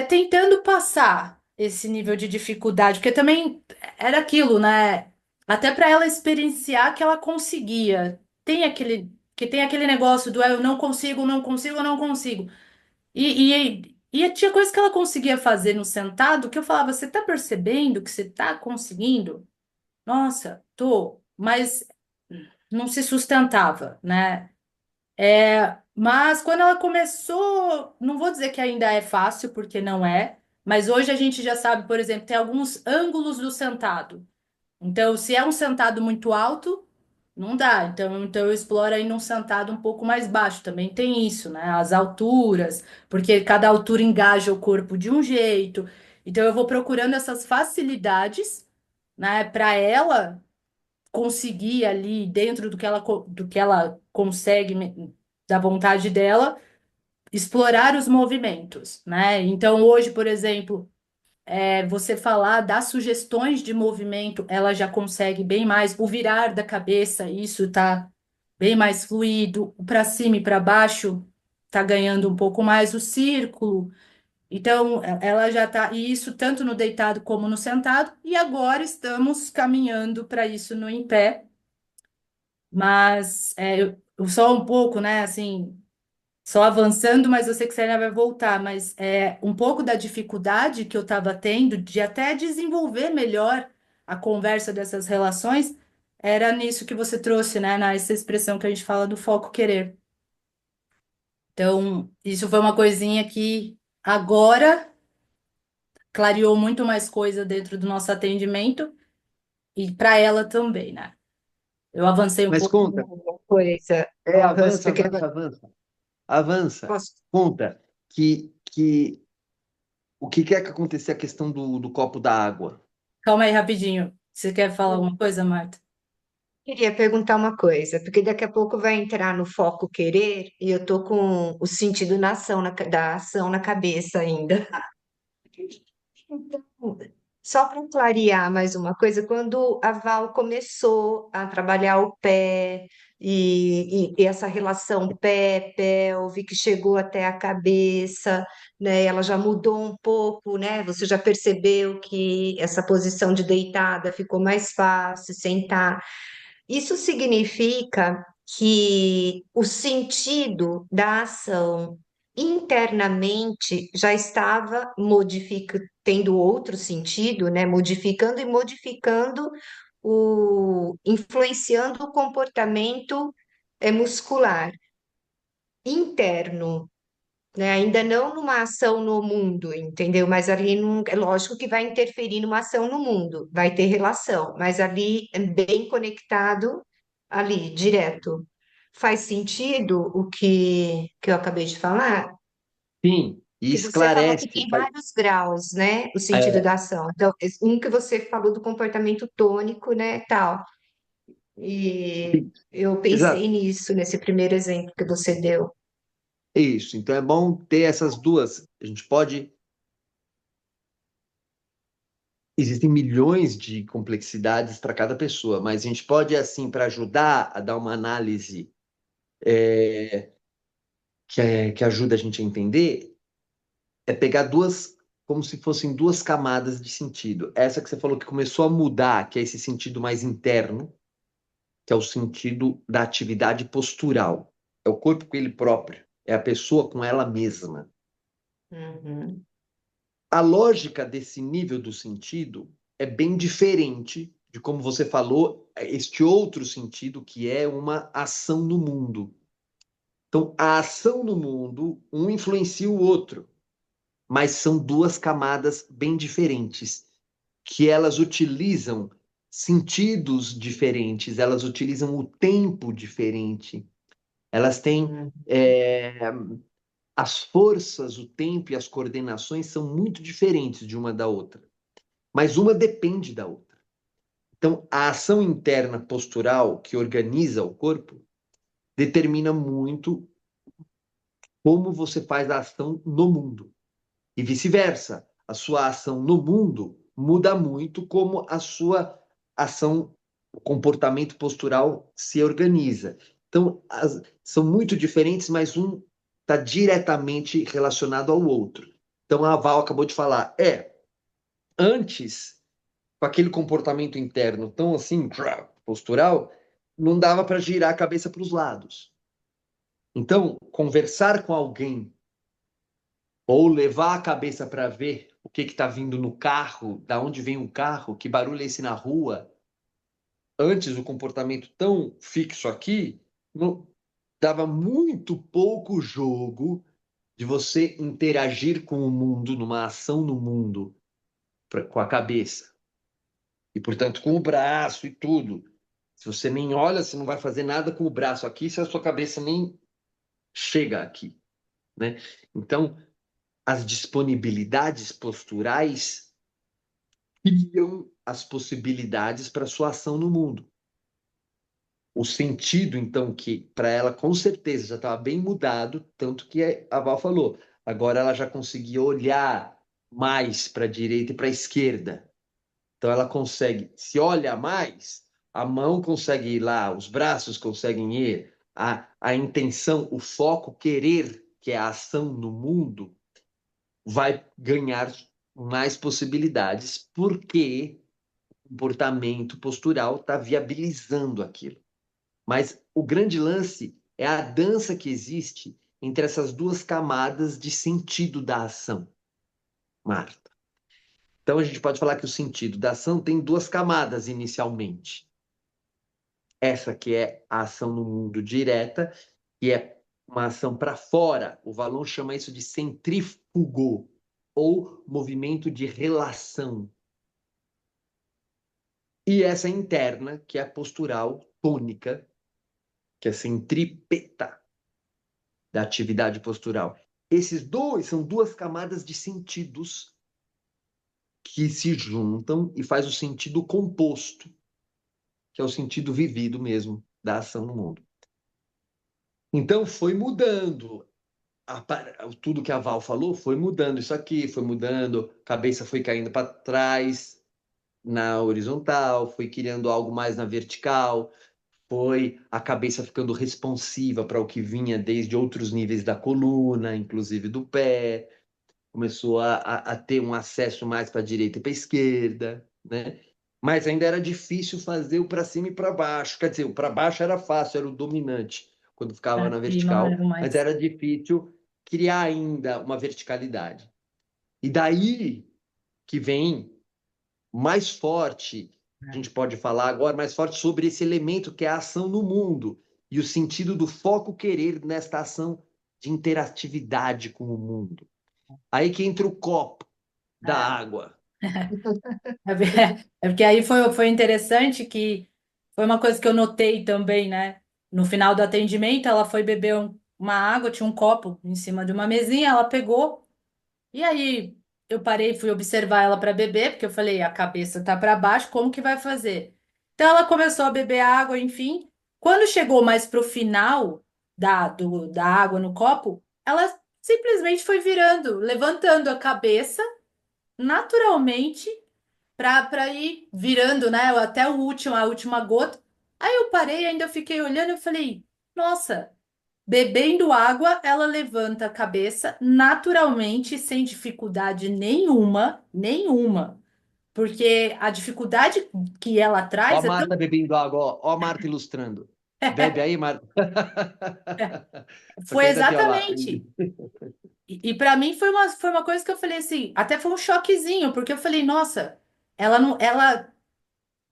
S2: tentando passar esse nível de dificuldade, porque também era aquilo, né? Até para ela experienciar que ela conseguia. Tem aquele negócio do eu não consigo, não consigo, não consigo. E tinha coisa que ela conseguia fazer no sentado que eu falava, você tá percebendo que você tá conseguindo? Nossa, tô, mas não se sustentava, né? Mas quando ela começou, não vou dizer que ainda é fácil, porque não é, mas hoje a gente já sabe, por exemplo, tem alguns ângulos do sentado. Então, se é um sentado muito alto, não dá. Então eu exploro aí num sentado um pouco mais baixo. Também tem isso, né? As alturas, porque cada altura engaja o corpo de um jeito. Então eu vou procurando essas facilidades, né, para ela conseguir ali dentro do que ela consegue da vontade dela explorar os movimentos, né? Então hoje, por exemplo, você falar das sugestões de movimento, ela já consegue bem mais o virar da cabeça, isso tá bem mais fluido, o para cima e para baixo tá ganhando um pouco mais o círculo. Então, ela já tá, e isso tanto no deitado como no sentado, e agora estamos caminhando para isso no em pé. Mas eu só um pouco, né, assim, só avançando, mas eu sei que você ainda vai voltar, mas um pouco da dificuldade que eu estava tendo de até desenvolver melhor a conversa dessas relações era nisso que você trouxe, né, nessa expressão que a gente fala do foco querer. Então, isso foi uma coisinha que agora clareou muito mais coisa dentro do nosso atendimento e para ela também, né? Eu avancei um
S1: Mas
S2: pouco.
S1: conta,
S3: Uma coisa,
S1: avança,
S3: você quer...
S1: avança, avança, avança.
S3: Posso...
S1: Conta que o que é que aconteceu a questão do copo da água?
S2: Calma aí, rapidinho. Você quer falar alguma coisa, Marta?
S3: Queria perguntar uma coisa, porque daqui a pouco vai entrar no foco querer e eu tô com o sentido na ação, da ação na cabeça ainda. Então, só para clarear mais uma coisa, quando a Val começou a trabalhar o pé e essa relação pé-pelve que chegou até a cabeça, né? Ela já mudou um pouco, né? Você já percebeu que essa posição de deitada ficou mais fácil, sentar. Isso significa que o sentido da ação internamente já estava tendo outro sentido, né? Modificando e modificando influenciando o comportamento muscular interno, né? Ainda não numa ação no mundo, entendeu? Mas ali é lógico que vai interferir numa ação no mundo, vai ter relação, mas ali é bem conectado ali, direto. Faz sentido o que eu acabei de falar?
S1: Sim, e
S3: Que você falou que
S1: esclarece.
S3: tem vários graus, né? O sentido
S1: É,
S3: da ação. Então, um que você falou do comportamento tônico, né, tal. E eu pensei
S1: exato.
S3: nisso, nesse primeiro exemplo que você deu.
S1: Isso. Então é bom ter essas duas. A gente pode. Existem milhões de complexidades para cada pessoa, mas a gente pode, assim, para ajudar a dar uma análise que ajuda a gente a entender, é pegar duas, como se fossem duas camadas de sentido. Essa que você falou que começou a mudar, que é esse sentido mais interno, que é o sentido da atividade postural. É o corpo com ele próprio, é a pessoa com ela mesma.
S3: Uhum.
S1: A lógica desse nível do sentido é bem diferente de como você falou, este outro sentido que é uma ação no mundo. Então, a ação no mundo, um influencia o outro, mas são duas camadas bem diferentes, que elas utilizam sentidos diferentes, elas utilizam o tempo diferente, elas têm
S3: Uhum.
S1: as forças, o tempo e as coordenações são muito diferentes de uma da outra, mas uma depende da outra. Então, a ação interna postural que organiza o corpo determina muito como você faz a ação no mundo. E vice-versa. A sua ação no mundo muda muito como a sua ação, o comportamento postural se organiza. Então, são muito diferentes, mas um está diretamente relacionado ao outro. Então, a Val acabou de falar, antes, com aquele comportamento interno tão assim, postural, não dava para girar a cabeça para os lados. Então, conversar com alguém ou levar a cabeça para ver o que está vindo no carro, da onde vem o carro, que barulho é esse na rua. Antes, o comportamento tão fixo aqui não, dava muito pouco jogo de você interagir com o mundo, numa ação no mundo, com a cabeça. E, portanto, com o braço e tudo. Se você nem olha, você não vai fazer nada com o braço aqui, se a sua cabeça nem chega aqui, né? Então, as disponibilidades posturais criam as possibilidades para sua ação no mundo. O sentido, então, que para ela com certeza já estava bem mudado, tanto que a Val falou, agora ela já conseguia olhar mais para a direita e para a esquerda. Então ela consegue, se olha mais, a mão consegue ir lá, os braços conseguem ir, a intenção, o foco, querer, que é a ação no mundo, vai ganhar mais possibilidades, porque o comportamento postural está viabilizando aquilo. Mas o grande lance é a dança que existe entre essas duas camadas de sentido da ação, Marta. Então a gente pode falar que o sentido da ação tem duas camadas inicialmente. Essa que é a ação no mundo direta, que é uma ação para fora. O Valon chama isso de centrífugo, ou movimento de relação. E essa interna, que é a postural tônica, que é centrípeta da atividade postural. Esses dois são duas camadas de sentidos que se juntam e faz o sentido composto, que é o sentido vivido mesmo da ação no mundo. Então foi mudando. Tudo que a Val falou foi mudando isso aqui, foi mudando, a cabeça foi caindo para trás na horizontal, foi criando algo mais na vertical, foi a cabeça ficando responsiva para o que vinha desde outros níveis da coluna, inclusive do pé, começou a ter um acesso mais para a direita e para a esquerda, né? Mas ainda era difícil fazer o para cima e para baixo. Quer dizer, o para baixo era fácil, era o dominante quando ficava
S2: Pra
S1: na
S2: cima
S1: vertical,
S2: era
S1: mas
S2: mais.
S1: era difícil criar ainda uma verticalidade. E daí que vem mais forte, a gente pode falar agora mais forte sobre esse elemento que é a ação no mundo e o sentido do foco querer nesta ação de interatividade com o mundo. Aí que entra o copo da
S2: É.
S1: água.
S2: É porque aí foi interessante que foi uma coisa que eu notei também, né? No final do atendimento, ela foi beber uma água, tinha um copo em cima de uma mesinha, ela pegou, E aí eu parei, fui observar ela para beber, porque eu falei, a cabeça tá para baixo, como que vai fazer? Então ela começou a beber água, enfim. Quando chegou mais pro final da água no copo, ela simplesmente foi virando, levantando a cabeça naturalmente para ir virando, né, até a última gota. Aí eu parei, ainda fiquei olhando e falei, nossa, bebendo água, ela levanta a cabeça naturalmente, sem dificuldade nenhuma, nenhuma. Porque a dificuldade que ela
S1: Ó a
S2: traz é tão.
S1: Marta bebendo água, ó a Marta ilustrando. Bebe aí, Marta. Porque
S2: Foi
S1: ainda tem, ó lá.
S2: exatamente. E para mim foi uma coisa que eu falei assim, até foi um choquezinho, porque eu falei, nossa, ela não, ela,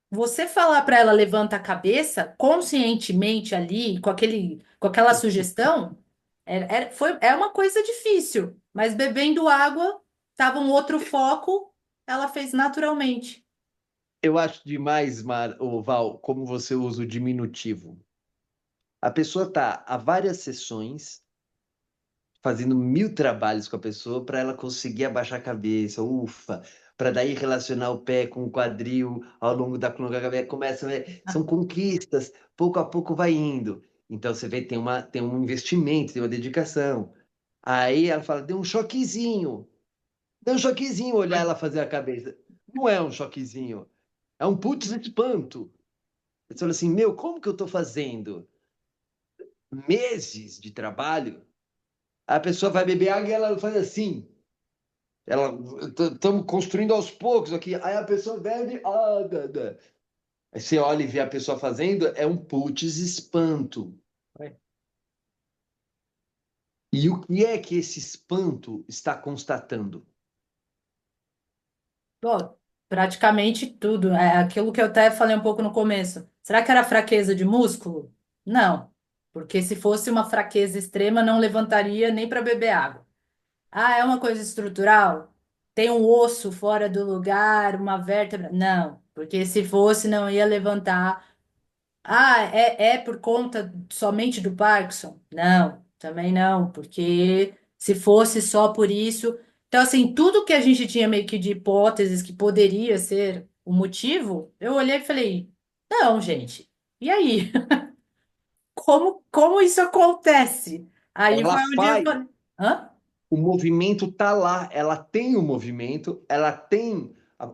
S2: você falar para ela levanta a cabeça conscientemente ali, com aquela sugestão, é uma coisa difícil, mas bebendo água, tava um outro foco, ela fez naturalmente.
S1: Eu acho demais, ô, Val, como você usa o diminutivo. A pessoa está há várias sessões fazendo 1000 trabalhos com a pessoa para ela conseguir abaixar a cabeça, ufa, para daí relacionar o pé com o quadril ao longo da coluna, começa, são conquistas, pouco a pouco vai indo. Então você vê, tem um investimento, tem uma dedicação. Aí ela fala, deu um choquezinho olhar ela fazer a cabeça. Não é um choquezinho, é um putz espanto. Você fala assim, meu, como que eu estou fazendo? Meses de trabalho, a pessoa vai beber água e ela faz assim. Ela, estamos construindo aos poucos aqui. Aí a pessoa bebe, Aí você olha e vê a pessoa fazendo, é um putz espanto. E o que é que esse espanto está constatando?
S2: Pô, praticamente tudo. É aquilo que eu até falei um pouco no começo. Será que era fraqueza de músculo? Não, porque se fosse uma fraqueza extrema, não levantaria nem para beber água. Ah, é uma coisa estrutural? Tem um osso fora do lugar, uma vértebra? Não, porque se fosse, não ia levantar. Ah, é por conta somente do Parkinson? Não, também não, porque se fosse só por isso. Então, assim, tudo que a gente tinha meio que de hipóteses que poderia ser o motivo, eu olhei e falei: não, gente, e aí? Como isso acontece? Aí
S1: Ela
S2: foi onde eu
S1: faz,
S2: falei: hã?
S1: o movimento está lá, ela tem o movimento, ela tem a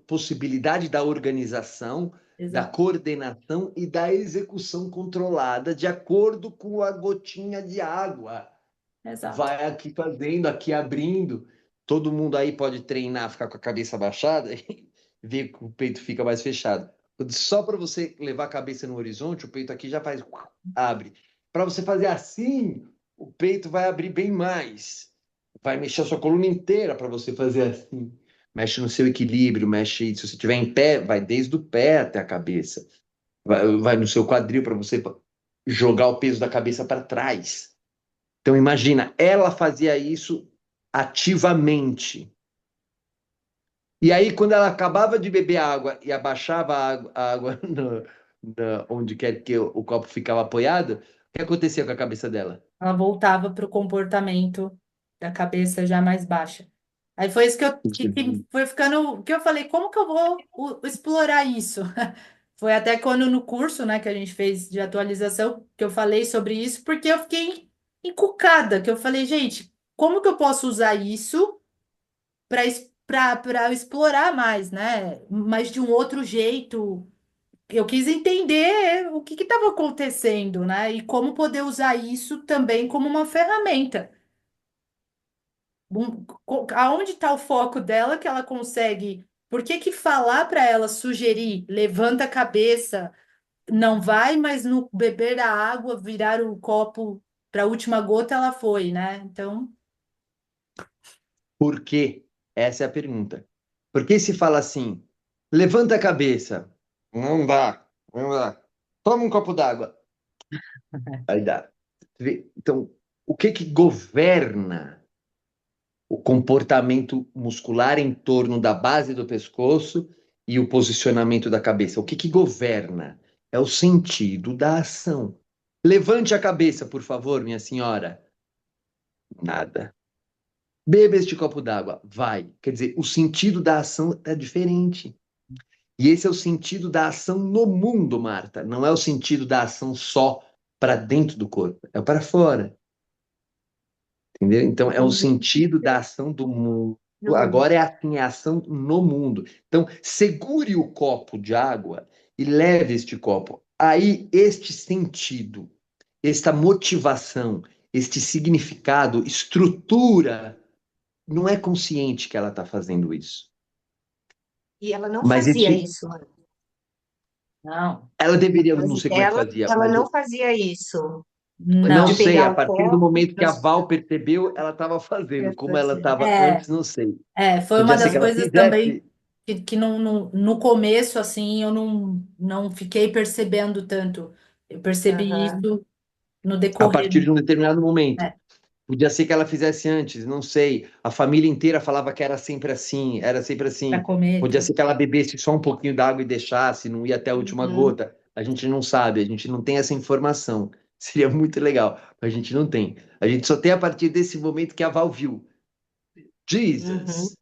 S1: possibilidade da organização, da
S2: Exato,
S1: coordenação e da execução controlada de acordo com a gotinha de água.
S2: exato.
S1: Vai aqui fazendo, aqui abrindo. Todo mundo aí pode treinar, ficar com a cabeça baixada e ver que o peito fica mais fechado. Só para você levar a cabeça no horizonte, o peito aqui já faz, abre. Para você fazer assim, o peito vai abrir bem mais. Vai mexer a sua coluna inteira para você fazer assim. Mexe no seu equilíbrio, mexe. Se você estiver em pé, vai desde o pé até a cabeça. Vai no seu quadril para você jogar o peso da cabeça para trás. Então, imagina, ela fazia isso ativamente. E aí, quando ela acabava de beber água e abaixava a água onde quer que o copo ficava apoiado, o que acontecia com a cabeça dela?
S2: Ela voltava para o comportamento da cabeça já mais baixa. Aí foi isso que foi ficando, que eu falei, como que eu vou explorar isso? Foi até quando no curso, né, que a gente fez de atualização, que eu falei sobre isso, porque eu fiquei encucada, que eu falei, gente, como que eu posso usar isso para explorar mais, né? Mas de um outro jeito. Eu quis entender o que estava acontecendo, né? E como poder usar isso também como uma ferramenta. Aonde está o foco dela que ela consegue? Por que que falar para ela sugerir, levanta a cabeça, não vai, mas no beber a água, virar o copo para a última gota, ela foi, né? Então,
S1: Por quê? Essa é a pergunta. Por que se fala assim? Levanta a cabeça. Não dá, não dá. Toma um copo d'água. Aí dá. Então, o que que governa o comportamento muscular em torno da base do pescoço e o posicionamento da cabeça? O que que governa? É o sentido da ação. Levante a cabeça, por favor, minha senhora. Nada. Beba este copo d'água. Vai. Quer dizer, o sentido da ação é diferente. E esse é o sentido da ação no mundo, Marta. Não é o sentido da ação só para dentro do corpo, é para fora. Entendeu? Então, é o
S3: Entendi.
S1: sentido da ação do mundo.
S3: No mundo.
S1: Agora é assim, é a ação no mundo. Então, segure o copo de água e leve este copo. Aí, este sentido, esta motivação, este significado, estrutura, não é consciente que ela está fazendo isso.
S3: E ela não
S1: Mas
S3: fazia
S1: este,
S3: isso antes.
S2: Não,
S1: ela deveria,
S3: Mas
S1: não sei como é que
S3: ela,
S1: fazia,
S3: ela
S1: mas
S3: não fazia isso.
S1: não
S3: De
S2: não.
S1: sei,
S3: pegar
S1: a
S3: o
S1: partir do
S3: copo
S1: momento que a Val percebeu, ela estava
S3: para
S1: fazendo. Como ela
S3: fazer.
S1: estava
S2: É,
S1: antes, não sei.
S2: foi uma
S1: Podia ser
S2: das
S1: que ela
S2: coisas também
S1: fizesse.
S2: que no começo, assim, eu não fiquei percebendo tanto. Eu percebi
S3: Aham.
S2: isso no
S1: A
S2: decorrer,
S1: partir de um determinado momento.
S2: né,
S1: Podia ser que ela fizesse antes, não sei. A família inteira falava que era sempre assim, era sempre
S2: para
S1: assim.
S2: comer e
S1: Podia
S2: tudo.
S1: ser que ela bebesse só um pouquinho d'água e deixasse, não ia até a última
S3: Uhum.
S1: gota. A gente não sabe, a gente não tem essa informação. Seria muito legal, mas a gente não tem. A gente só tem a partir desse momento que a Val viu.
S3: Uhum.
S1: Jesus,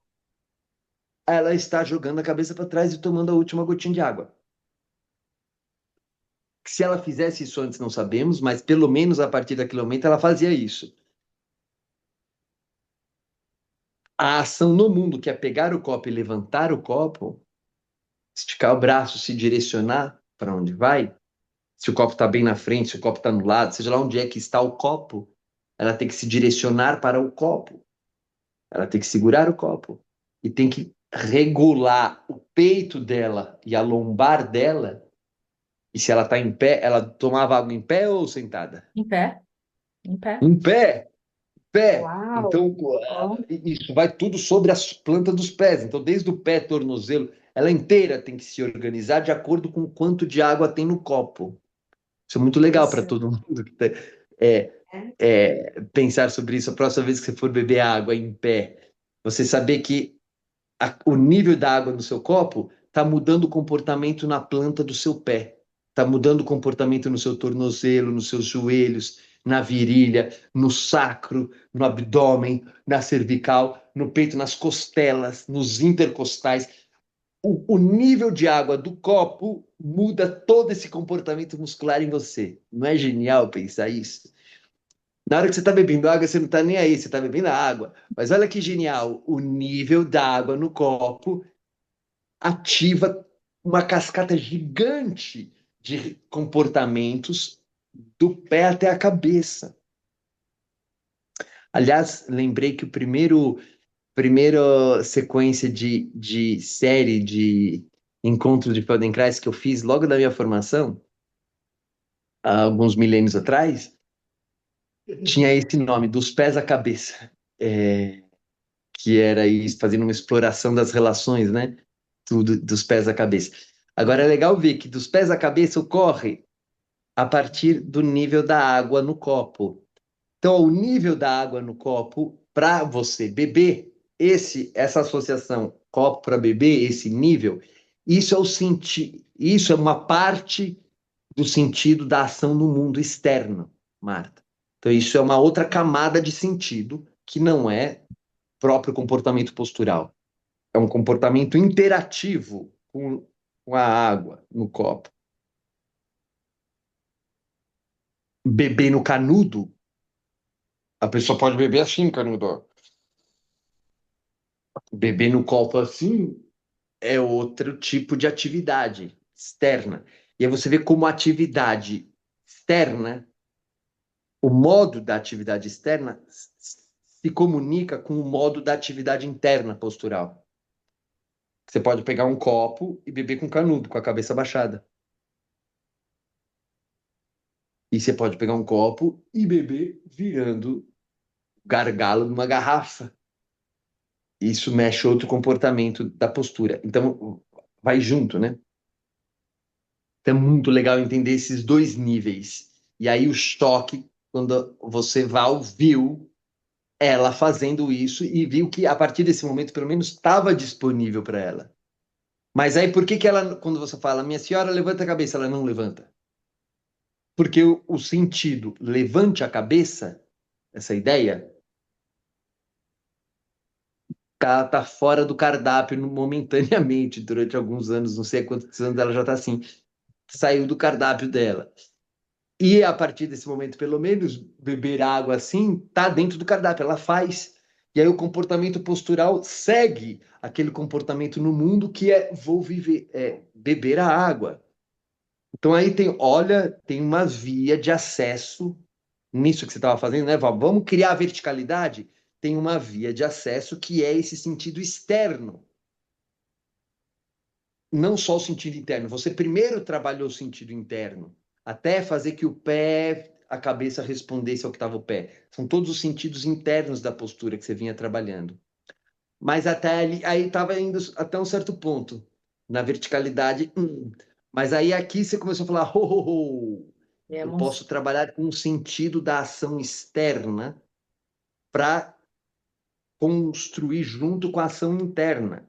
S1: ela está jogando a cabeça para trás e tomando a última gotinha de água. Se ela fizesse isso antes, não sabemos, mas pelo menos a partir daquele momento ela fazia isso. A ação no mundo, que é pegar o copo e levantar o copo, esticar o braço, se direcionar para onde vai, se o copo está bem na frente, se o copo está no lado, seja lá onde é que está o copo, ela tem que se direcionar para o copo, ela tem que segurar o copo e tem que regular o peito dela e a lombar dela. E se ela está em pé, ela tomava água em pé ou sentada?
S2: Em pé, em pé.
S1: Em pé, pé.
S3: Uau!
S1: Então,
S3: Ó,
S1: isso vai tudo sobre as plantas dos pés. Então, desde o pé, tornozelo, ela inteira tem que se organizar de acordo com o quanto de água tem no copo. Isso é muito legal para
S3: interessante.
S1: todo mundo que pensar sobre isso. A próxima vez que você for beber água em pé, você saber que o nível da água no seu copo está mudando o comportamento na planta do seu pé, está mudando o comportamento no seu tornozelo, nos seus joelhos, na virilha, no sacro, no abdômen, na cervical, no peito, nas costelas, nos intercostais. O nível de água do copo muda todo esse comportamento muscular em você. Não é genial pensar isso? Na hora que você está bebendo água, você não está nem aí, você está bebendo a água. Mas olha que genial, o nível da água no copo ativa uma cascata gigante de comportamentos do pé até a cabeça. Aliás, lembrei que o primeira sequência de série de encontros de Feldenkrais que eu fiz logo da minha formação, há alguns milênios atrás, tinha esse nome, Dos Pés à Cabeça, que era isso, fazendo uma exploração das relações, né? Tudo dos pés à cabeça. Agora é legal ver que dos pés à cabeça ocorre a partir do nível da água no copo. Então, o nível da água no copo, para você beber, essa associação copo para beber, esse nível, isso é uma parte do sentido da ação no mundo externo, Marta. Então, isso é uma outra camada de sentido que não é próprio comportamento postural. É um comportamento interativo com a água no copo. Beber no canudo, a pessoa pode beber assim, canudo. Beber no copo assim é outro tipo de atividade externa. E aí você vê como a atividade externa, o modo da atividade externa se comunica com o modo da atividade interna postural. Você pode pegar um copo e beber com canudo, com a cabeça baixada. E você pode pegar um copo e beber virando gargalo numa garrafa. Isso mexe outro comportamento da postura. Então, vai junto, né? Então, é muito legal entender esses dois níveis. E aí, o choque, quando você viu ela fazendo isso e viu que, a partir desse momento, pelo menos, estava disponível para ela. Mas aí, por que que ela, quando você fala, minha senhora, levanta a cabeça, ela não levanta? Porque o sentido levante a cabeça, essa ideia, ela tá fora do cardápio momentaneamente, durante alguns anos, não sei há quantos anos ela já tá assim, saiu do cardápio dela. E a partir desse momento, pelo menos, beber água assim, tá dentro do cardápio, ela faz. E aí o comportamento postural segue aquele comportamento no mundo que é vou viver, beber a água. Então aí tem, olha, tem uma via de acesso nisso que você estava fazendo, né, Val? Vamos criar a verticalidade? Tem uma via de acesso que é esse sentido externo, não só o sentido interno. Você primeiro trabalhou o sentido interno, até fazer que o pé, a cabeça respondesse ao que estava o pé. São todos os sentidos internos da postura que você vinha trabalhando. Mas até ali, aí estava indo até um certo ponto. Na verticalidade, Mas aí aqui você começou a falar, eu
S2: Temos.
S1: posso trabalhar com o sentido da ação externa para construir junto com a ação interna.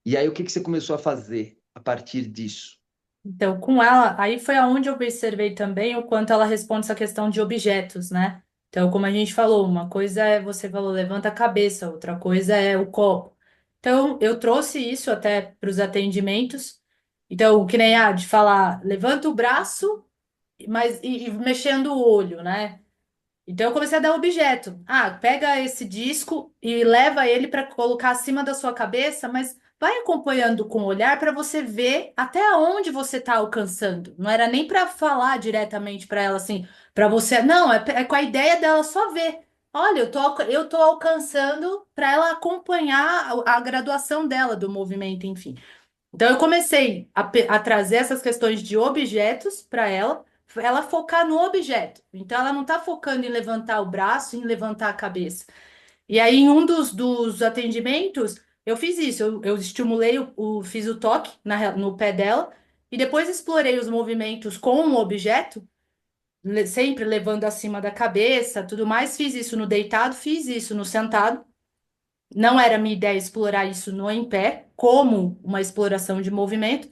S1: E aí o que que você começou a fazer a partir disso?
S2: Então, com ela, aí foi aonde eu observei também o quanto ela responde essa questão de objetos, né? Então, como a gente falou, uma coisa é você falou, levanta a cabeça, outra coisa é o copo. Então, eu trouxe isso até para os atendimentos. Então, que nem de falar, levanta o braço, mas e mexendo o olho, né? Então eu comecei a dar objeto. Ah, pega esse disco e leva ele para colocar acima da sua cabeça, mas vai acompanhando com o olhar para você ver até onde você está alcançando. Não era nem para falar diretamente para ela assim, para você. Não, é com a ideia dela só ver. Olha, eu tô alcançando para ela acompanhar a graduação dela do movimento, enfim. Então, eu comecei a trazer essas questões de objetos para ela focar no objeto. Então, ela não está focando em levantar o braço, em levantar a cabeça. E aí, em um dos atendimentos, eu fiz isso. Eu estimulei, fiz o toque no pé dela e depois explorei os movimentos com o objeto, sempre levando acima da cabeça, tudo mais. Fiz isso no deitado, fiz isso no sentado. Não era minha ideia explorar isso no em pé, como uma exploração de movimento.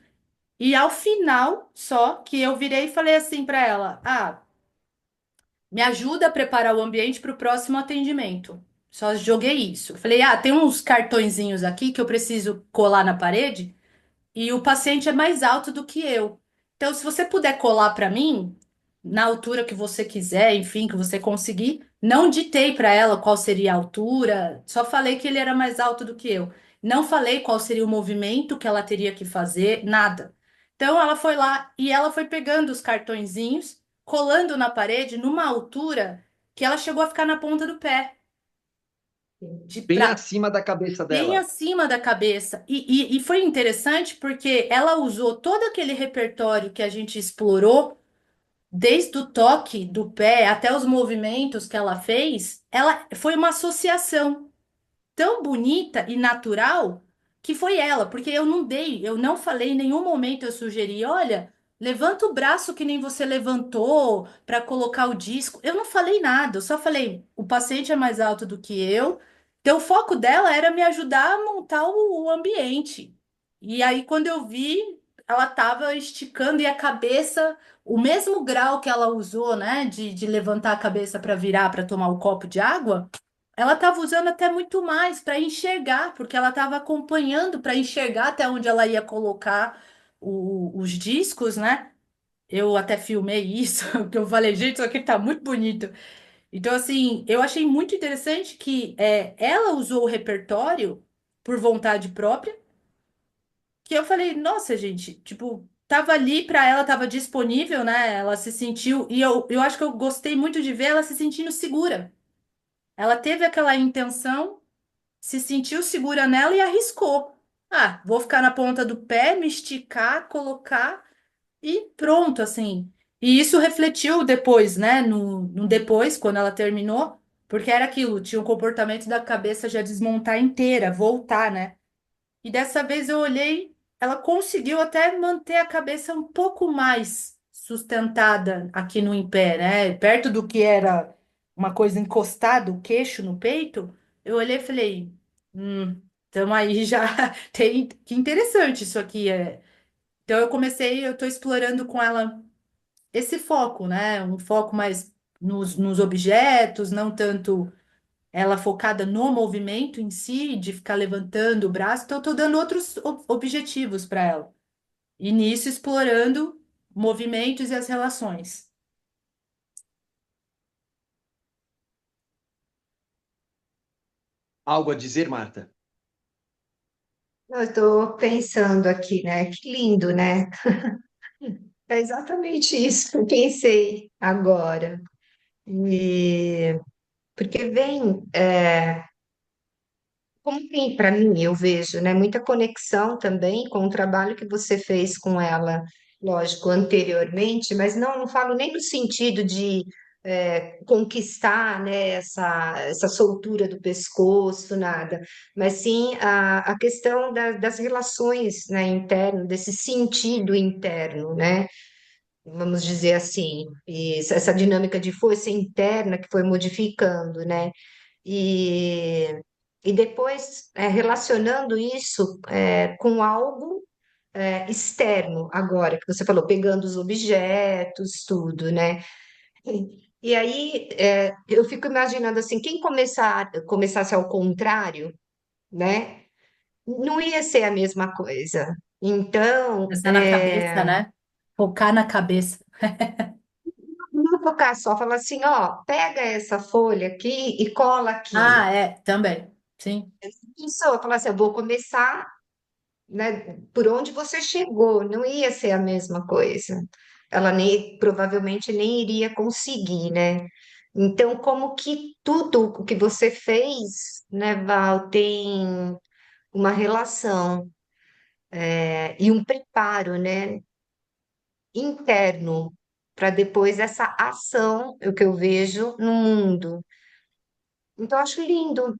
S2: E ao final, só que eu virei e falei assim para ela: Ah, me ajuda a preparar o ambiente para o próximo atendimento. Só joguei isso. Falei: Ah, tem uns cartõezinhos aqui que eu preciso colar na parede e o paciente é mais alto do que eu. Então, se você puder colar para mim, na altura que você quiser, enfim, que você conseguir, não ditei para ela qual seria a altura, só falei que ele era mais alto do que eu. Não falei qual seria o movimento que ela teria que fazer, nada. Então, ela foi lá e ela foi pegando os cartõezinhos, colando na parede numa altura que ela chegou a ficar na ponta do pé. De,
S1: Bem
S2: pra,
S1: acima da cabeça
S2: bem
S1: dela.
S2: acima da cabeça. E foi interessante porque ela usou todo aquele repertório que a gente explorou, desde o toque do pé até os movimentos que ela fez, ela foi uma associação tão bonita e natural que foi ela, porque eu não falei em nenhum momento eu sugeri, olha, levanta o braço que nem você levantou para colocar o disco. Eu não falei nada, eu só falei, o paciente é mais alto do que eu. Então o foco dela era me ajudar a montar o ambiente. E aí quando eu vi, ela estava esticando e a cabeça, o mesmo grau que ela usou, né, de levantar a cabeça para virar para tomar o copo de água, ela estava usando até muito mais para enxergar, porque ela estava acompanhando para enxergar até onde ela ia colocar os discos, né? Eu até filmei isso, que eu falei, gente, isso aqui tá muito bonito. Então, assim, eu achei muito interessante que ela usou o repertório por vontade própria, que eu falei, nossa, gente, tipo, tava ali para ela, tava disponível, né? Ela se sentiu, e eu acho que eu gostei muito de ver ela se sentindo segura. Ela teve aquela intenção, se sentiu segura nela e arriscou. Ah, vou ficar na ponta do pé, me esticar, colocar e pronto, assim. E isso refletiu depois, né? No depois, quando ela terminou, porque era aquilo, tinha o comportamento da cabeça já desmontar inteira, voltar, né? E dessa vez eu olhei, ela conseguiu até manter a cabeça um pouco mais sustentada aqui no em pé, né? Perto do que era uma coisa encostada, o queixo no peito. Eu olhei e falei, então aí já tem que interessante isso aqui é. Então eu tô explorando com ela esse foco, né? Um foco mais nos objetos, não tanto ela focada no movimento em si, de ficar levantando o braço, então eu estou dando outros objetivos para ela. E nisso explorando movimentos e as relações.
S1: Algo a dizer, Marta?
S3: Eu estou pensando aqui, né? Que lindo, né? É exatamente isso que eu pensei agora. E porque vem, como tem para mim, eu vejo, né, muita conexão também com o trabalho que você fez com ela, lógico, anteriormente, mas não falo nem no sentido de conquistar, né, essa soltura do pescoço, nada, mas sim a questão das relações, né, internas, desse sentido interno, né? Vamos dizer assim, e essa dinâmica de força interna que foi modificando, né? E, e depois relacionando isso com algo externo, agora que você falou, pegando os objetos, tudo, né? E aí eu fico imaginando assim, quem começasse ao contrário, né? Não ia ser a mesma coisa. Então,
S2: Pensar na cabeça, né? Focar na cabeça.
S3: não focar só, falar assim, ó, pega essa folha aqui e cola aqui.
S2: Ah, é, também. Sim.
S3: Isso, eu falar assim, eu vou começar, né, por onde você chegou, não ia ser a mesma coisa. Ela nem, provavelmente nem iria conseguir, né? Então, como que tudo o que você fez, né, Val, tem uma relação e um preparo, né, interno para depois essa ação, o que eu vejo no mundo. Então, eu acho lindo.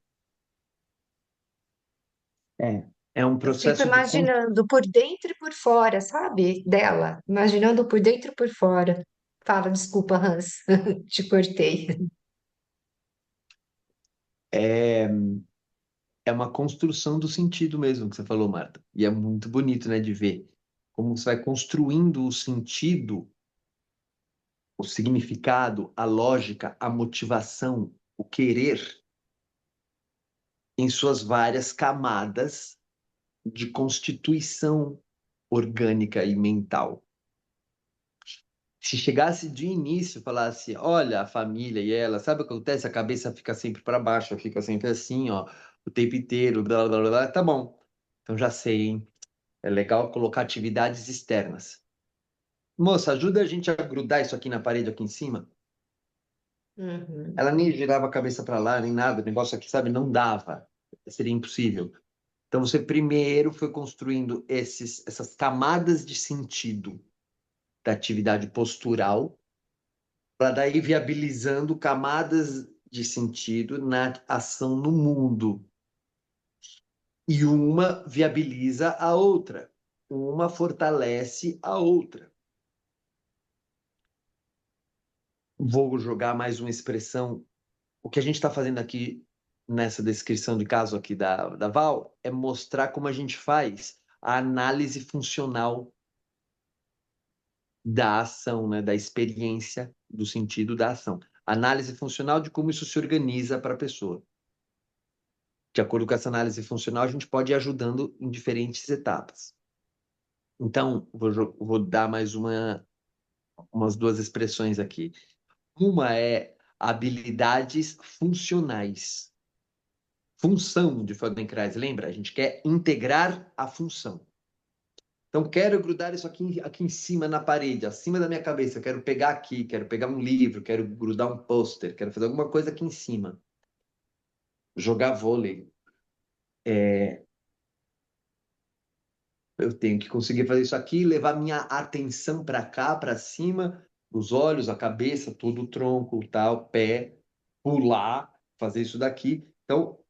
S1: É. É um
S3: Eu fico
S1: processo de
S3: imaginando por dentro e por fora, sabe? Dela, imaginando por dentro e por fora. Fala, desculpa, Hans, te cortei.
S1: é, é uma construção do sentido mesmo que você falou, Marta. E é muito bonito, né, de ver como você vai construindo o sentido, o significado, a lógica, a motivação, o querer em suas várias camadas de constituição orgânica e mental. Se chegasse de início e falasse, olha, a família e ela, sabe o que acontece? A cabeça fica sempre para baixo, fica sempre assim, ó, o tempo inteiro, blá, blá, blá, blá. Tá bom. Então já sei, hein? É legal colocar atividades externas. Moça, ajuda a gente a grudar isso aqui na parede, aqui em cima.
S3: Uhum.
S1: Ela nem girava a cabeça para lá, nem nada. O negócio aqui, sabe, não dava. Seria impossível. Então você primeiro foi construindo essas camadas de sentido da atividade postural, para daí viabilizando camadas de sentido na ação no mundo. E uma viabiliza a outra. Uma fortalece a outra. Vou jogar mais uma expressão. O que a gente está fazendo aqui nessa descrição de caso aqui da Val é mostrar como a gente faz a análise funcional da ação, né, da experiência, do sentido da ação. Análise funcional de como isso se organiza para a pessoa. De acordo com essa análise funcional, a gente pode ir ajudando em diferentes etapas. Então, vou dar mais umas duas expressões aqui. Uma é habilidades funcionais. Função de Feldenkrais, lembra? A gente quer integrar a função. Então, quero grudar isso aqui em cima na parede, acima da minha cabeça. Quero pegar aqui, quero pegar um livro, quero grudar um pôster, quero fazer alguma coisa aqui em cima. Jogar vôlei. Eu tenho que conseguir fazer isso aqui, levar minha atenção para cá, para cima, os olhos, a cabeça, todo o tronco, tal, pé, pular, fazer isso daqui. Então,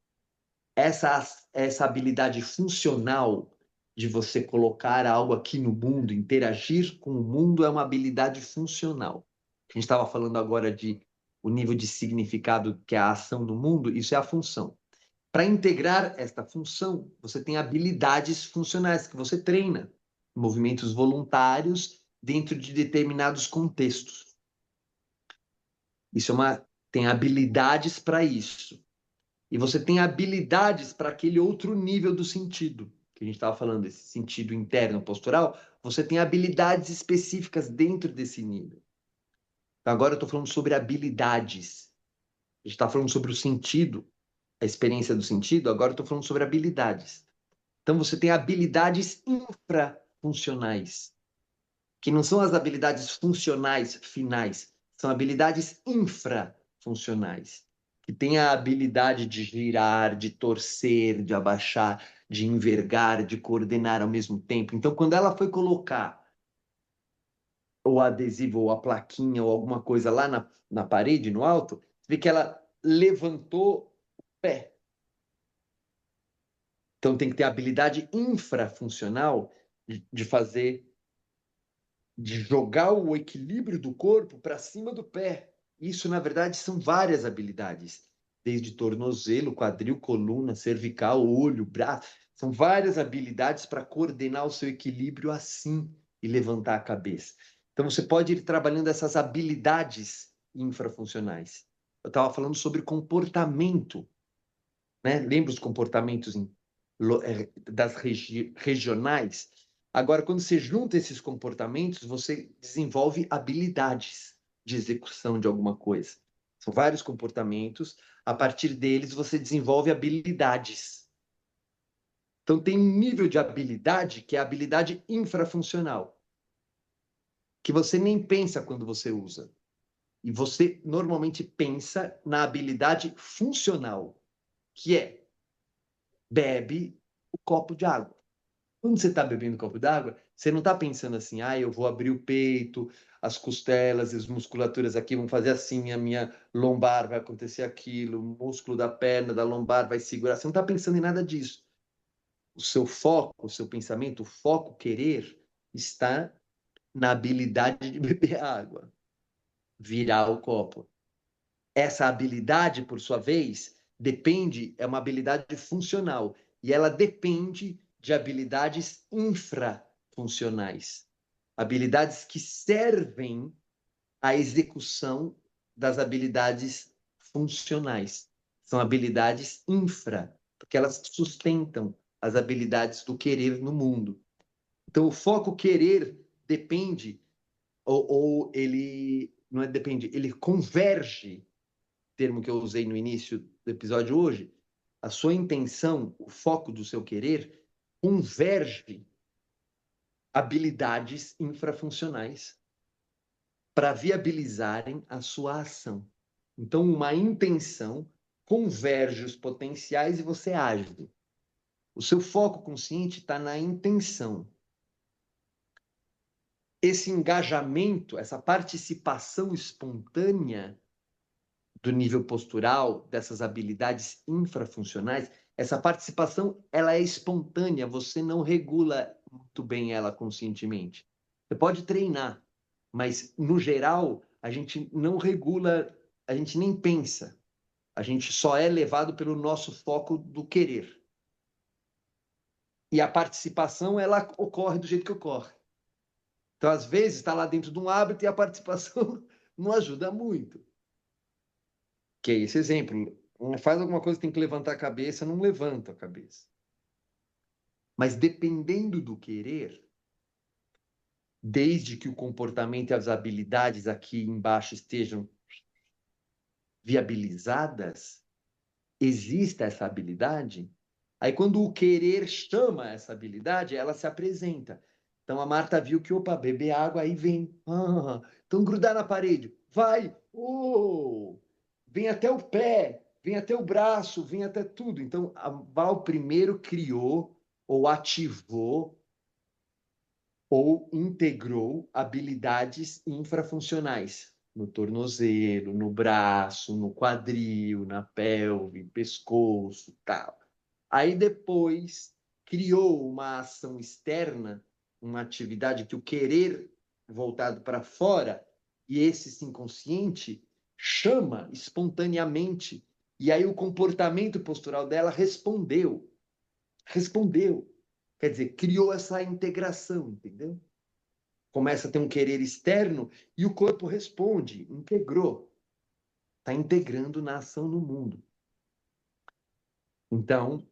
S1: essa habilidade funcional de você colocar algo aqui no mundo, interagir com o mundo, é uma habilidade funcional. A gente estava falando agora de o nível de significado que é a ação do mundo, isso é a função. Para integrar esta função, você tem habilidades funcionais que você treina, movimentos voluntários dentro de determinados contextos. Isso tem habilidades para isso. E você tem habilidades para aquele outro nível do sentido, que a gente estava falando, esse sentido interno postural, você tem habilidades específicas dentro desse nível. Então, agora eu estou falando sobre habilidades. A gente está falando sobre o sentido, a experiência do sentido, agora eu estou falando sobre habilidades. Então, você tem habilidades infrafuncionais, que não são as habilidades funcionais finais, são habilidades infrafuncionais, que tem a habilidade de girar, de torcer, de abaixar, de envergar, de coordenar ao mesmo tempo. Então, quando ela foi colocar o adesivo, ou a plaquinha, ou alguma coisa lá na parede, no alto, você vê que ela levantou o pé. Então, tem que ter a habilidade infrafuncional de fazer, de jogar o equilíbrio do corpo para cima do pé. Isso, na verdade, são várias habilidades, desde tornozelo, quadril, coluna, cervical, olho, braço. São várias habilidades para coordenar o seu equilíbrio assim e levantar a cabeça. Então, você pode ir trabalhando essas habilidades infrafuncionais. Eu estava falando sobre comportamento, né? Lembra os comportamentos das regionais? Agora, quando você junta esses comportamentos, você desenvolve habilidades de execução de alguma coisa. São vários comportamentos, a partir deles você desenvolve habilidades. Então, tem um nível de habilidade que é a habilidade infrafuncional, que você nem pensa quando você usa. E você normalmente pensa na habilidade funcional, que é bebe o copo de água. Quando você está bebendo um copo d'água, você não está pensando assim, eu vou abrir o peito, as costelas, as musculaturas aqui vão fazer assim, a minha lombar vai acontecer aquilo, o músculo da perna, da lombar vai segurar. Você não está pensando em nada disso. O seu foco, o seu pensamento, o foco querer está na habilidade de beber água, virar o copo. Essa habilidade, por sua vez, é uma habilidade funcional e ela depende de habilidades infrafuncionais, habilidades que servem à execução das habilidades funcionais. São habilidades infra, porque elas sustentam as habilidades do querer no mundo. Então, o foco querer depende, ou ele não é depende, ele converge, termo que eu usei no início do episódio hoje, a sua intenção, o foco do seu querer, converge habilidades infrafuncionais para viabilizarem a sua ação. Então, uma intenção converge os potenciais e você age. O seu foco consciente está na intenção. Esse engajamento, essa participação espontânea do nível postural, dessas habilidades infrafuncionais, essa participação ela é espontânea, você não regula muito bem ela conscientemente. Você pode treinar, mas no geral a gente não regula, a gente nem pensa. A gente só é levado pelo nosso foco do querer. E a participação ela ocorre do jeito que ocorre. Então, às vezes, está lá dentro de um hábito e a participação não ajuda muito. Que é esse exemplo. Faz alguma coisa, tem que levantar a cabeça, não levanta a cabeça. Mas dependendo do querer, desde que o comportamento e as habilidades aqui embaixo estejam viabilizadas, exista essa habilidade, aí quando o querer chama essa habilidade, ela se apresenta. Então a Marta viu que, opa, beber água, aí vem. Então grudar na parede. Vai! Vem até o pé, vem até o braço, vem até tudo. Então a Val primeiro criou ou ativou ou integrou habilidades infrafuncionais no tornozelo, no braço, no quadril, na pelve, pescoço, tal. Aí depois criou uma ação externa, uma atividade que o querer voltado para fora, e esse inconsciente chama espontaneamente. E aí o comportamento postural dela respondeu. Respondeu. Quer dizer, criou essa integração, entendeu? Começa a ter um querer externo e o corpo responde, integrou. Está integrando na ação no mundo. Então,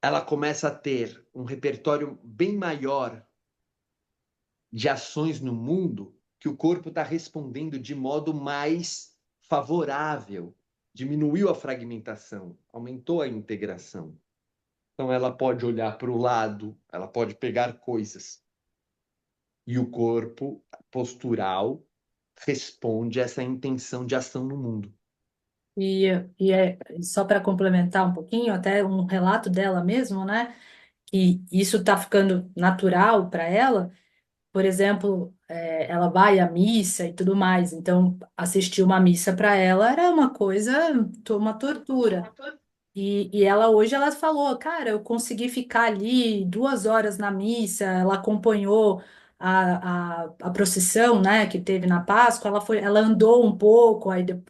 S1: ela começa a ter um repertório bem maior de ações no mundo que o corpo está respondendo de modo mais favorável, diminuiu a fragmentação, aumentou a integração. Então, ela pode olhar para o lado, ela pode pegar coisas. E o corpo postural responde a essa intenção de ação no mundo.
S2: Só para complementar um pouquinho, até um relato dela mesmo, né? Que isso está ficando natural para ela. Por exemplo, ela vai à missa e tudo mais. Então, assistir uma missa para ela era uma coisa, uma tortura. E ela hoje ela falou, cara, eu consegui ficar ali 2 horas na missa, ela acompanhou a procissão, né, que teve na Páscoa, ela andou um pouco,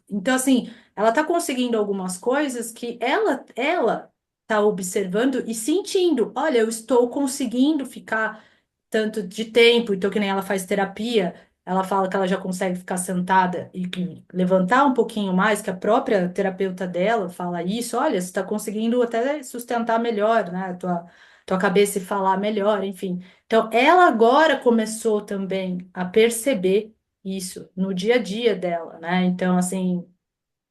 S2: então assim, ela tá conseguindo algumas coisas que ela tá observando e sentindo, olha, eu estou conseguindo ficar tanto de tempo, então que nem ela faz terapia, ela fala que ela já consegue ficar sentada e que levantar um pouquinho mais, que a própria terapeuta dela fala isso, olha, você está conseguindo até sustentar melhor, né, tua cabeça e falar melhor, enfim. Então, ela agora começou também a perceber isso no dia a dia dela, né? Então, assim,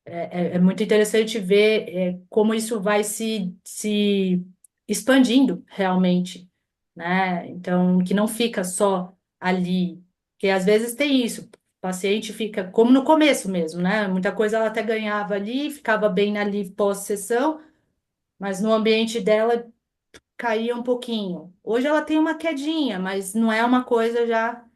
S2: é muito interessante ver como isso vai se expandindo realmente, né? Então, que não fica só ali, porque às vezes tem isso, o paciente fica, como no começo mesmo, né? Muita coisa ela até ganhava ali, ficava bem ali pós-sessão, mas no ambiente dela caía um pouquinho. Hoje ela tem uma quedinha, mas não é uma coisa já,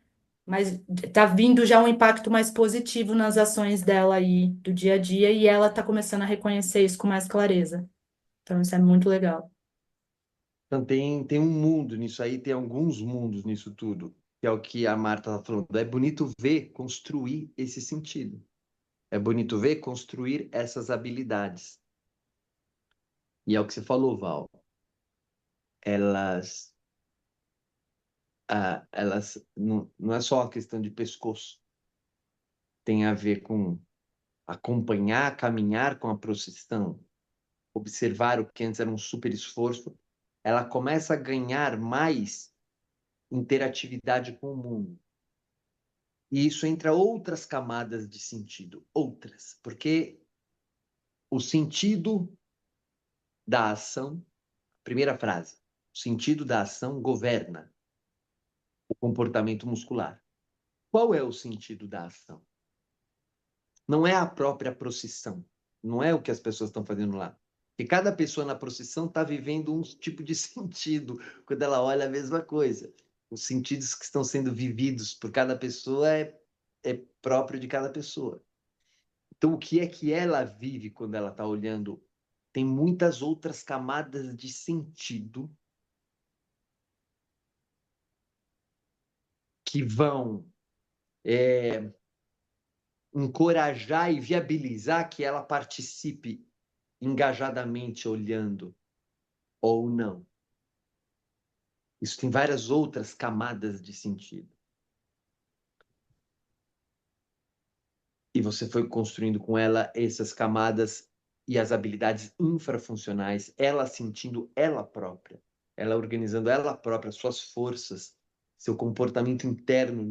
S2: mas tá vindo já um impacto mais positivo nas ações dela aí do dia a dia e ela tá começando a reconhecer isso com mais clareza. Então isso é muito legal.
S1: Então, tem um mundo nisso aí, tem alguns mundos nisso tudo, que é o que a Marta está falando. É bonito ver construir esse sentido. É bonito ver construir essas habilidades. E é o que você falou, Val. Elas, elas não é só a questão de pescoço. Tem a ver com acompanhar, caminhar com a procissão, observar o que antes era um super esforço. Ela começa a ganhar mais interatividade com o mundo. E isso entra outras camadas de sentido, outras, porque o sentido da ação, primeira frase, o sentido da ação governa o comportamento muscular. Qual é o sentido da ação? Não é a própria procissão, não é o que as pessoas estão fazendo lá. E cada pessoa na procissão está vivendo um tipo de sentido quando ela olha a mesma coisa. Os sentidos que estão sendo vividos por cada pessoa é próprio de cada pessoa. Então, o que é que ela vive quando ela está olhando? Tem muitas outras camadas de sentido que vão encorajar e viabilizar que ela participe engajadamente olhando ou não. Isso tem várias outras camadas de sentido. E você foi construindo com ela essas camadas e as habilidades infrafuncionais, ela sentindo ela própria, ela organizando ela própria, suas forças, seu comportamento interno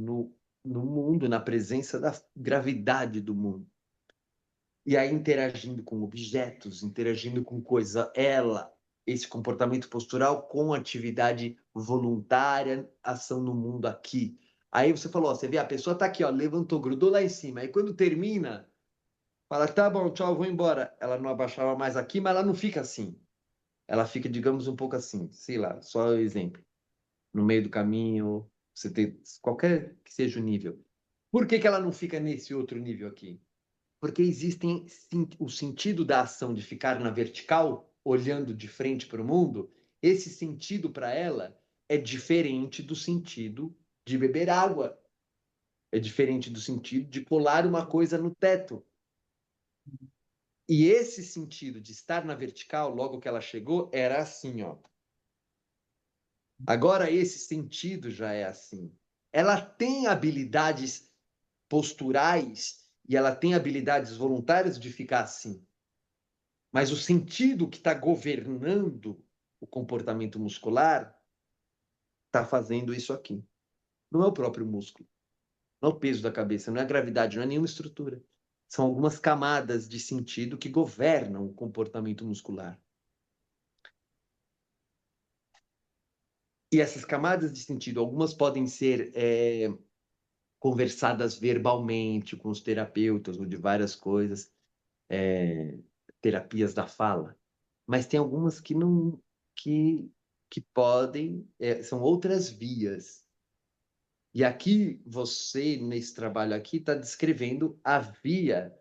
S1: no mundo, na presença da gravidade do mundo. E aí interagindo com objetos, interagindo com coisa, ela, esse comportamento postural com atividade voluntária, ação no mundo aqui. Aí você falou, ó, você vê, a pessoa está aqui, ó, levantou, grudou lá em cima. Aí quando termina, fala, tá bom, tchau, vou embora. Ela não abaixava mais aqui, mas ela não fica assim. Ela fica, digamos, um pouco assim, sei lá, só exemplo. No meio do caminho, você tem qualquer que seja o nível. Por que que ela não fica nesse outro nível aqui? Porque existem o sentido da ação de ficar na vertical, olhando de frente para o mundo, esse sentido para ela é diferente do sentido de beber água. É diferente do sentido de colar uma coisa no teto. E esse sentido de estar na vertical, logo que ela chegou, era assim, ó. Agora esse sentido já é assim. Ela tem habilidades posturais e ela tem habilidades voluntárias de ficar assim. Mas o sentido que está governando o comportamento muscular está fazendo isso aqui. Não é o próprio músculo, não é o peso da cabeça, não é a gravidade, não é nenhuma estrutura. São algumas camadas de sentido que governam o comportamento muscular. E essas camadas de sentido, algumas podem ser conversadas verbalmente com os terapeutas ou de várias coisas, terapias da fala, mas tem algumas que não, que podem, são outras vias. E aqui você, nesse trabalho aqui, está descrevendo a via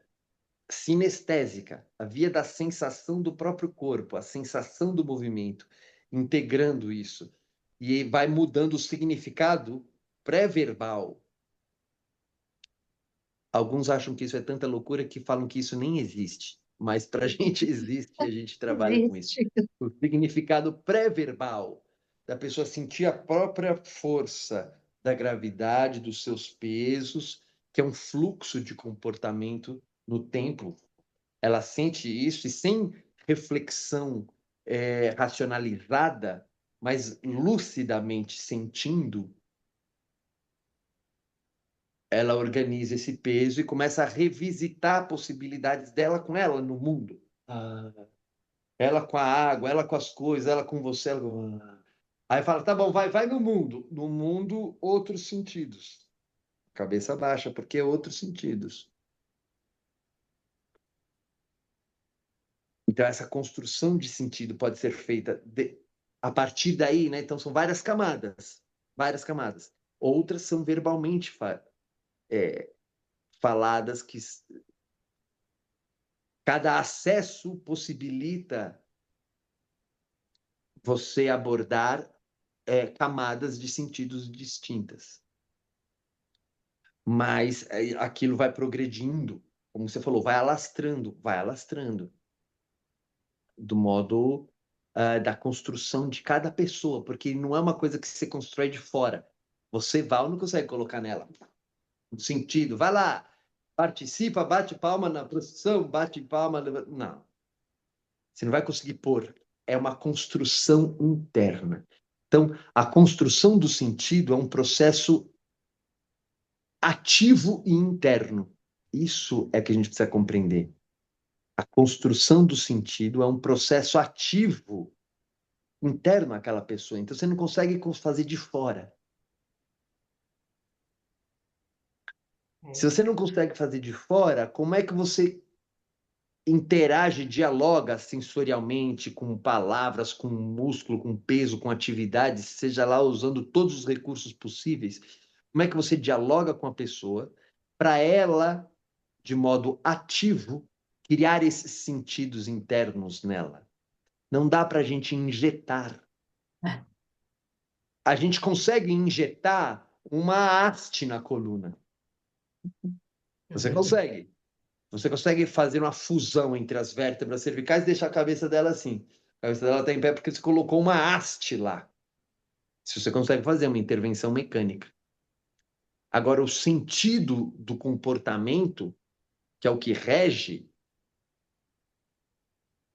S1: sinestésica, a via da sensação do próprio corpo, a sensação do movimento, integrando isso. E vai mudando o significado pré-verbal. Alguns acham que isso é tanta loucura que falam que isso nem existe. Mas para a gente existe e a gente trabalha com isso.
S3: Existe.
S1: O significado pré-verbal da pessoa sentir a própria força da gravidade, dos seus pesos, que é um fluxo de comportamento no tempo. Ela sente isso e sem reflexão racionalizada, mas lucidamente sentindo, ela organiza esse peso e começa a revisitar possibilidades dela com ela no mundo. Ela com a água, ela com as coisas, ela com você. Aí fala, tá bom, vai no mundo. No mundo, outros sentidos. Cabeça baixa, porque outros sentidos. Então, essa construção de sentido pode ser feita a partir daí, né? Então, são várias camadas. Várias camadas. Outras são verbalmente faladas, que cada acesso possibilita você abordar camadas de sentidos distintas. Mas aquilo vai progredindo, como você falou, vai alastrando, do modo da construção de cada pessoa, porque não é uma coisa que você constrói de fora. Você não consegue colocar nela um sentido. Vai lá, participa, bate palma na procissão, bate palma... Não. Você não vai conseguir pôr. É uma construção interna. Então, a construção do sentido é um processo ativo e interno. Isso é que a gente precisa compreender. A construção do sentido é um processo ativo interno àquela pessoa. Então, você não consegue fazer de fora. Se você não consegue fazer de fora, como é que você interage, dialoga sensorialmente com palavras, com músculo, com peso, com atividades, seja lá usando todos os recursos possíveis? Como é que você dialoga com a pessoa para ela, de modo ativo, criar esses sentidos internos nela? Não dá para a gente injetar. A gente consegue injetar uma haste na coluna. Você consegue. Você consegue fazer uma fusão entre as vértebras cervicais e deixar a cabeça dela assim. A cabeça dela está em pé porque você colocou uma haste lá. Se você consegue fazer uma intervenção mecânica. Agora, o sentido do comportamento, que é o que rege,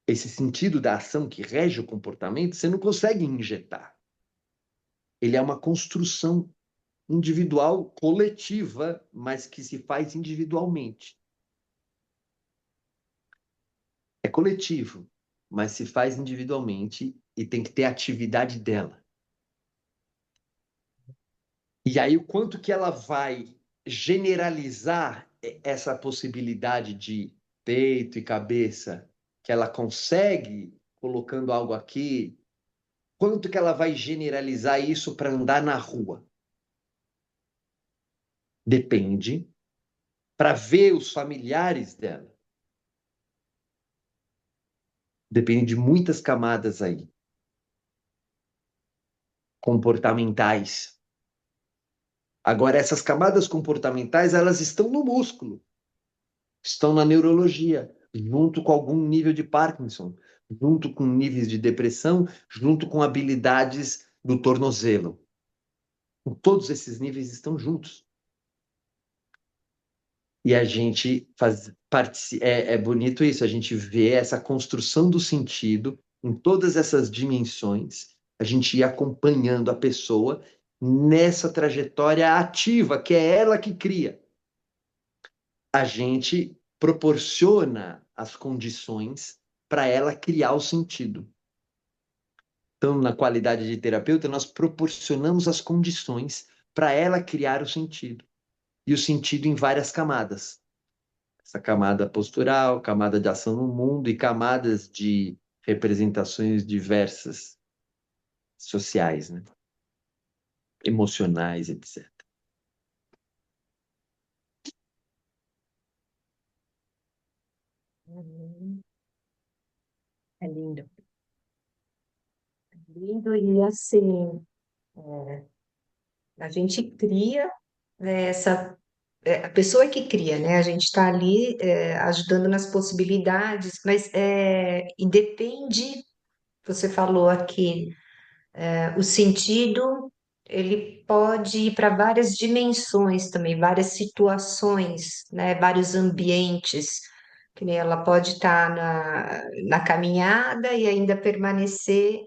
S1: esse sentido da ação que rege o comportamento, você não consegue injetar. Ele é uma construção individual, coletiva, mas que se faz individualmente. É coletivo, mas se faz individualmente e tem que ter a atividade dela. E aí, o quanto que ela vai generalizar essa possibilidade de peito e cabeça, que ela consegue, colocando algo aqui, quanto que ela vai generalizar isso para andar na rua? Depende, para ver os familiares dela. Depende de muitas camadas aí. Comportamentais. Agora, essas camadas comportamentais, elas estão no músculo, estão na neurologia, junto com algum nível de Parkinson, junto com níveis de depressão, junto com habilidades do tornozelo. Todos esses níveis estão juntos. E a gente é bonito isso, a gente vê essa construção do sentido em todas essas dimensões, a gente ir acompanhando a pessoa nessa trajetória ativa, que é ela que cria. A gente proporciona as condições para ela criar o sentido. Então, na qualidade de terapeuta, nós proporcionamos as condições para ela criar o sentido. E o sentido em várias camadas. Essa camada postural, camada de ação no mundo e camadas de representações diversas, sociais, né? Emocionais, etc.
S3: Uhum.
S2: É lindo.
S3: Lindo e assim, a gente cria, né, a pessoa que cria, né? A gente está ali ajudando nas possibilidades, mas e depende, você falou aqui, o sentido ele pode ir para várias dimensões também, várias situações, né? Vários ambientes. Que nem ela pode estar na caminhada e ainda permanecer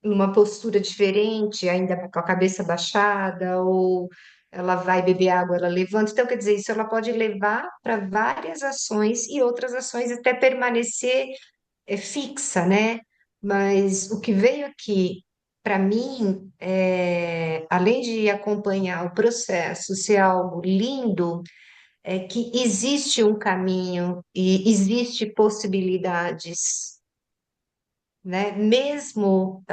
S3: numa postura diferente, ainda com a cabeça baixada, ou ela vai beber água, ela levanta. Então, quer dizer, isso ela pode levar para várias ações e outras ações até permanecer fixa, né? Mas o que veio aqui para mim, além de acompanhar o processo ser algo lindo, é que existe um caminho e existe possibilidades, né? Mesmo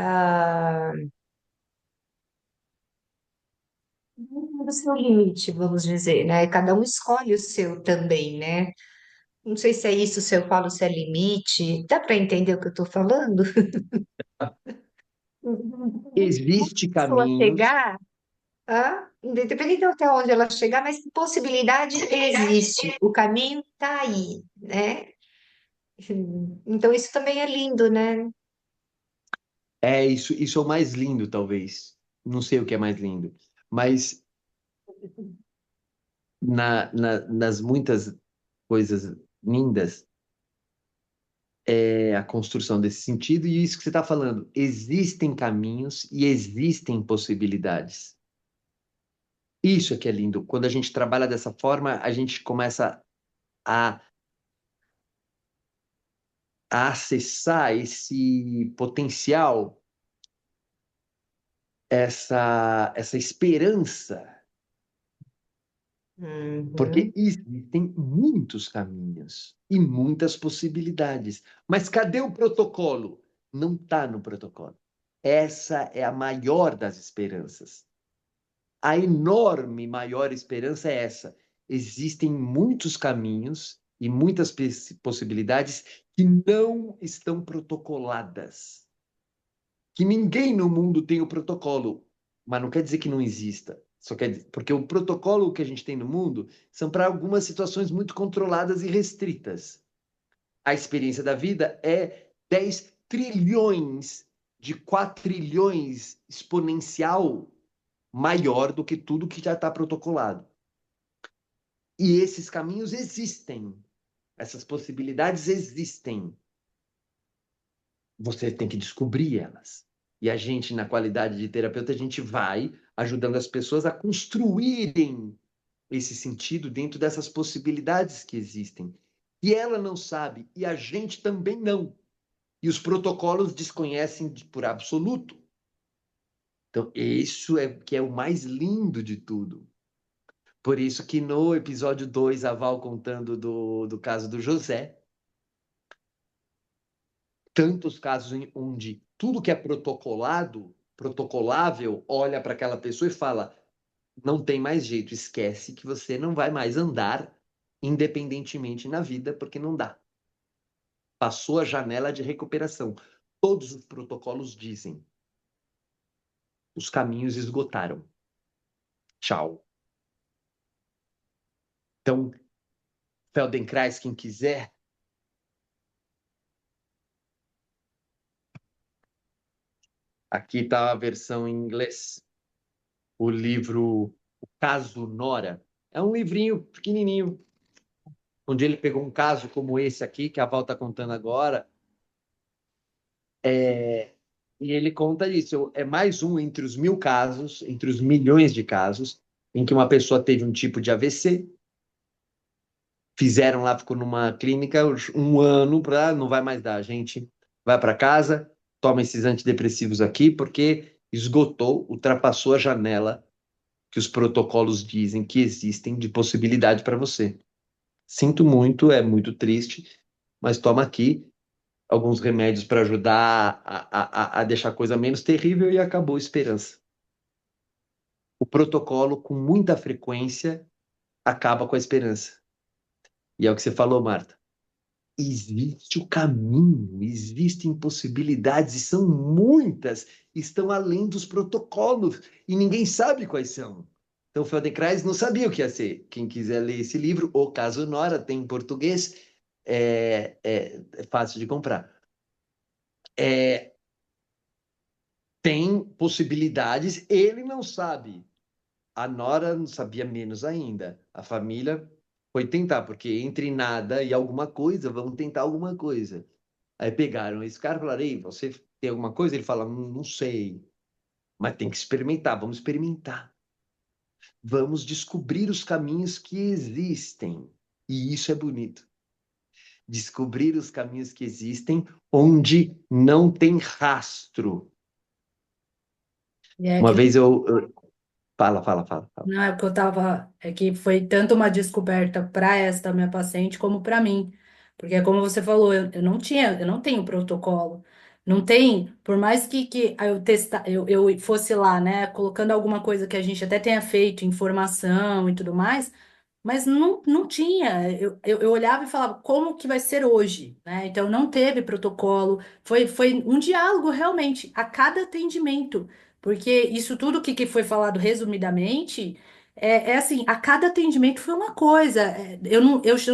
S3: do seu limite, vamos dizer, né? Cada um escolhe o seu também, né? Não sei se é isso, se eu falo se é limite. Dá para entender o que eu estou falando?
S1: Existe
S3: A pessoa
S1: caminhos,
S3: chegar, independente até onde ela chegar, mas possibilidade existe. O caminho está aí, né? Então isso também é lindo, né?
S1: isso é o mais lindo, talvez. Não sei o que é mais lindo, mas nas muitas coisas lindas é a construção desse sentido e isso que você está falando. Existem caminhos e existem possibilidades. Isso é que é lindo. Quando a gente trabalha dessa forma, a gente começa a, a acessar esse potencial, essa esperança, porque
S3: Uhum.
S1: existem muitos caminhos e muitas possibilidades. Mas cadê o protocolo? Não está no protocolo. Essa é a maior das esperanças. A enorme maior esperança é essa. Existem muitos caminhos e muitas possibilidades que não estão protocoladas. Que ninguém no mundo tem o protocolo, mas não quer dizer que não exista. Só quer dizer, porque o protocolo que a gente tem no mundo são para algumas situações muito controladas e restritas. A experiência da vida é 10 trilhões de quatrilhões exponencial maior do que tudo que já está protocolado. E esses caminhos existem, essas possibilidades existem. Você tem que descobrir elas. E a gente, na qualidade de terapeuta, a gente vai ajudando as pessoas a construírem esse sentido dentro dessas possibilidades que existem. E ela não sabe, e a gente também não. E os protocolos desconhecem por absoluto. Então, isso é que é o mais lindo de tudo. Por isso que no episódio 2 a Val contando do caso do José, tantos casos onde tudo que é protocolado, protocolável, olha para aquela pessoa e fala: não tem mais jeito, esquece que você não vai mais andar independentemente na vida, porque não dá. Passou a janela de recuperação. Todos os protocolos dizem: os caminhos esgotaram. Tchau. Então, Feldenkrais, quem quiser, aqui está a versão em inglês. O livro O Caso Nora. É um livrinho pequenininho, onde ele pegou um caso como esse aqui, que a Val está contando agora, e ele conta isso. É mais um entre os 1000 casos, entre os milhões de casos, em que uma pessoa teve um tipo de AVC, fizeram lá, ficou numa clínica um ano para não vai mais dar, gente. Vai para casa, toma esses antidepressivos aqui, porque esgotou, ultrapassou a janela que os protocolos dizem que existem de possibilidade para você. Sinto muito, é muito triste, mas toma aqui alguns remédios para ajudar a deixar a coisa menos terrível e acabou a esperança. O protocolo, com muita frequência, acaba com a esperança. E é o que você falou, Marta. Existe o caminho, existem possibilidades, e são muitas, estão além dos protocolos, e ninguém sabe quais são. Então, Feldenkrais não sabia o que ia ser. Quem quiser ler esse livro, O Caso Nora, tem em português, é fácil de comprar. Tem possibilidades, ele não sabe. A Nora não sabia menos ainda. A família foi tentar, porque entre nada e alguma coisa, vamos tentar alguma coisa. Aí pegaram esse cara e falaram: Ei, você tem alguma coisa? Ele fala: Não sei, mas tem que experimentar, vamos experimentar. Vamos descobrir os caminhos que existem. E isso é bonito. Descobrir os caminhos que existem onde não tem rastro.
S2: E é
S1: Uma
S2: que
S1: vez Fala.
S2: não é porque eu tava, é que foi tanto uma descoberta para esta minha paciente como para mim, porque como você falou, eu não tenho protocolo, não tem, por mais que eu fosse lá, né, colocando alguma coisa que a gente até tenha feito, informação e tudo mais, mas não tinha. Eu olhava e falava, como que vai ser hoje, né? Então não teve protocolo, foi um diálogo realmente a cada atendimento, porque isso tudo que foi falado resumidamente é assim, a cada atendimento foi uma coisa. Eu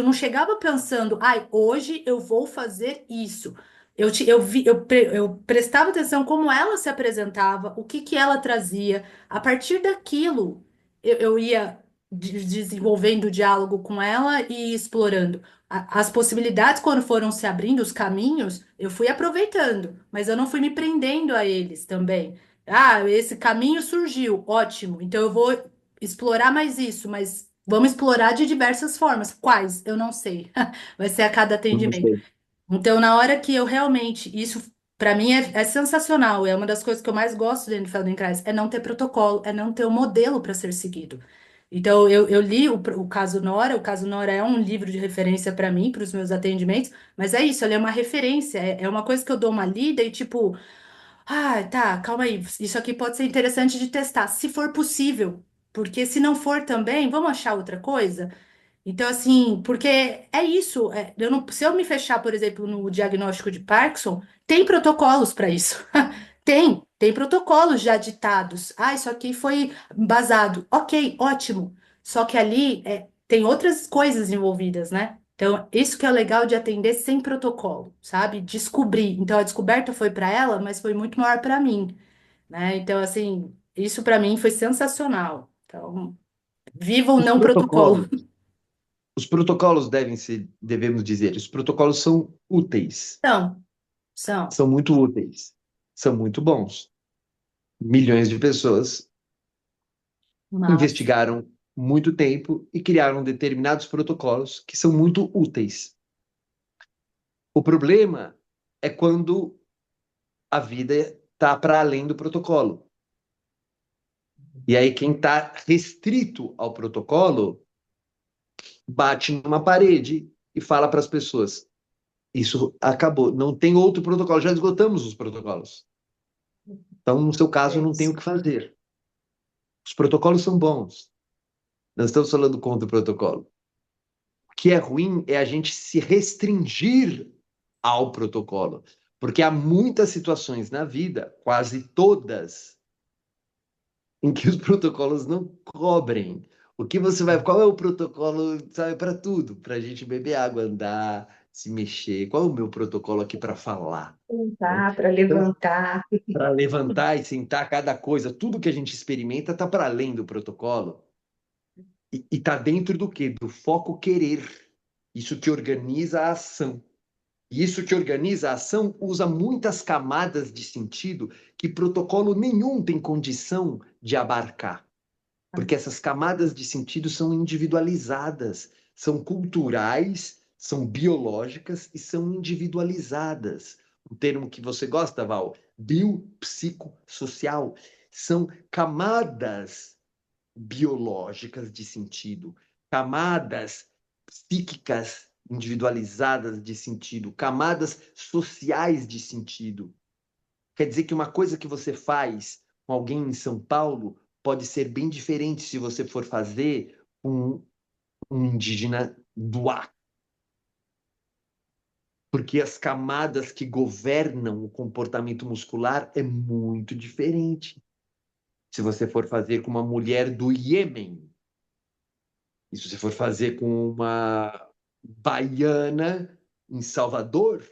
S2: não chegava pensando, ai, hoje eu vou fazer isso. Eu prestava atenção como ela se apresentava, o que ela trazia. A partir daquilo, eu ia desenvolvendo o diálogo com ela e explorando. As possibilidades, quando foram se abrindo, os caminhos, eu fui aproveitando, mas eu não fui me prendendo a eles também. Ah, esse caminho surgiu, ótimo, então eu vou explorar mais isso, mas vamos explorar de diversas formas. Quais? Eu não sei. Vai ser a cada
S1: não
S2: atendimento.
S1: sei.
S2: Então, na hora que eu realmente, isso para mim é sensacional, é uma das coisas que eu mais gosto dentro do Feldenkrais, é não ter protocolo, é não ter um modelo para ser seguido. Então, eu li o caso Nora, o caso Nora é um livro de referência para mim, para os meus atendimentos, mas é isso, ele é uma referência, é uma coisa que eu dou uma lida e tipo, ah, tá, calma aí, isso aqui pode ser interessante de testar, se for possível, porque se não for também, vamos achar outra coisa? Então, assim, porque é isso. Eu não, se eu me fechar, por exemplo, no diagnóstico de Parkinson, tem protocolos para isso. Tem protocolos já ditados. Ah, isso aqui foi embasado. Ok, ótimo. Só que ali tem outras coisas envolvidas, né? Então, isso que é legal de atender sem protocolo, sabe? Descobrir. Então, a descoberta foi para ela, mas foi muito maior para mim, né? Então, assim, isso para mim foi sensacional. Então, viva o
S1: Os
S2: não protocolo.
S1: protocolos, os protocolos devemos dizer, os protocolos são úteis,
S2: São.
S1: são muito úteis, são muito bons. Milhões de pessoas
S2: Mas,
S1: investigaram muito tempo e criaram determinados protocolos que são muito úteis. O problema é quando a vida está para além do protocolo. E aí, quem está restrito ao protocolo bate numa parede e fala para as pessoas: Isso acabou, não tem outro protocolo, já esgotamos os protocolos. Então, no seu caso,
S3: É
S1: não tem
S3: isso.
S1: o que fazer. Os protocolos são bons. Nós estamos falando contra o protocolo. O que é ruim é a gente se restringir ao protocolo. Porque há muitas situações na vida, quase todas, em que os protocolos não cobrem. O que você vai. Qual é o protocolo, sabe, para tudo? Para a gente beber água, andar, se mexer. Qual é o meu protocolo aqui para falar? Né?
S3: Sentar para
S1: Então,
S3: levantar.
S1: para levantar e sentar cada coisa, tudo que a gente experimenta está para além do protocolo. E está dentro do quê? Do foco querer. Isso que organiza a ação. E isso que organiza a ação usa muitas camadas de sentido que protocolo nenhum tem condição de abarcar. Porque essas camadas de sentido são individualizadas, são culturais, são biológicas e são individualizadas. Um termo que você gosta, Val, biopsicossocial. São camadas biológicas de sentido, camadas psíquicas individualizadas de sentido, camadas sociais de sentido. Quer dizer que uma coisa que você faz com alguém em São Paulo pode ser bem diferente se você for fazer com um indígena do Acre. Porque as camadas que governam o comportamento muscular é muito diferente. Se você for fazer com uma mulher do Iêmen, e se você for fazer com uma baiana em Salvador,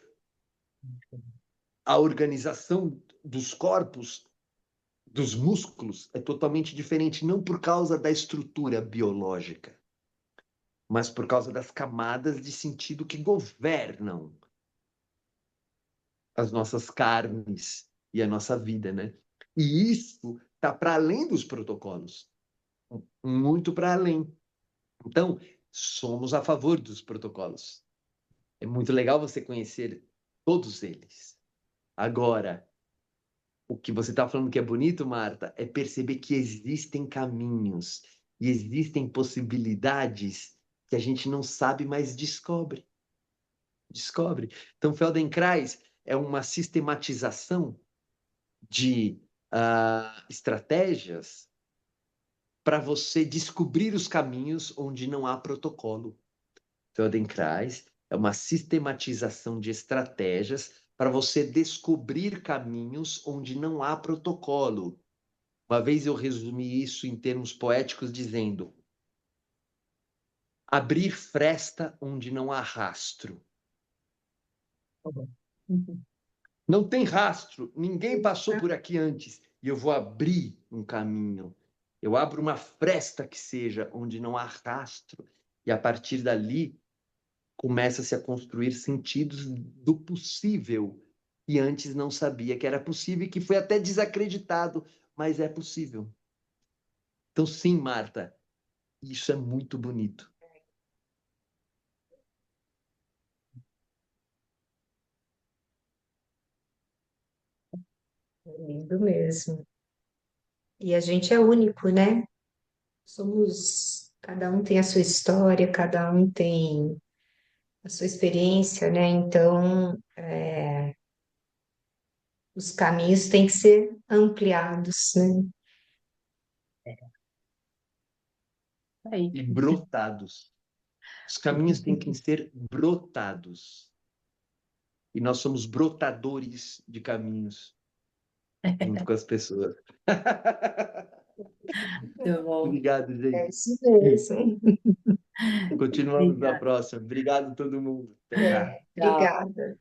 S1: a organização dos corpos, dos músculos, é totalmente diferente, não por causa da estrutura biológica, mas por causa das camadas de sentido que governam as nossas carnes e a nossa vida, né? E isso está para além dos protocolos, muito para além. Então, somos a favor dos protocolos. É muito legal você conhecer todos eles. Agora, o que você está falando que é bonito, Marta, é perceber que existem caminhos e existem possibilidades que a gente não sabe, mas descobre. Descobre. Então, Feldenkrais é uma sistematização de estratégias para você descobrir os caminhos onde não há protocolo. Feldenkrais é uma sistematização de estratégias para você descobrir caminhos onde não há protocolo. Uma vez eu resumi isso em termos poéticos dizendo: abrir fresta onde não há rastro. Não tem rastro, ninguém passou por aqui antes e eu vou abrir um caminho. Eu abro uma fresta que seja onde não há rastro e a partir dali começa-se a construir sentidos do possível que antes não sabia que era possível e que foi até desacreditado, mas é possível. Então, sim, Marta, isso é muito bonito.
S3: É lindo mesmo. E a gente é único, né? Cada um tem a sua história, cada um tem a sua experiência, né? Então, os caminhos têm que ser ampliados, né?
S2: Aí.
S1: E brotados. Os caminhos têm que ser brotados. E nós somos brotadores de caminhos junto com as pessoas.
S2: Muito bom.
S1: Obrigado,
S3: É
S1: gente.
S3: isso mesmo.
S1: Continuamos na
S2: Obrigada.
S1: próxima. Obrigado a todo mundo. Até já.
S2: Tchau.
S3: Obrigada.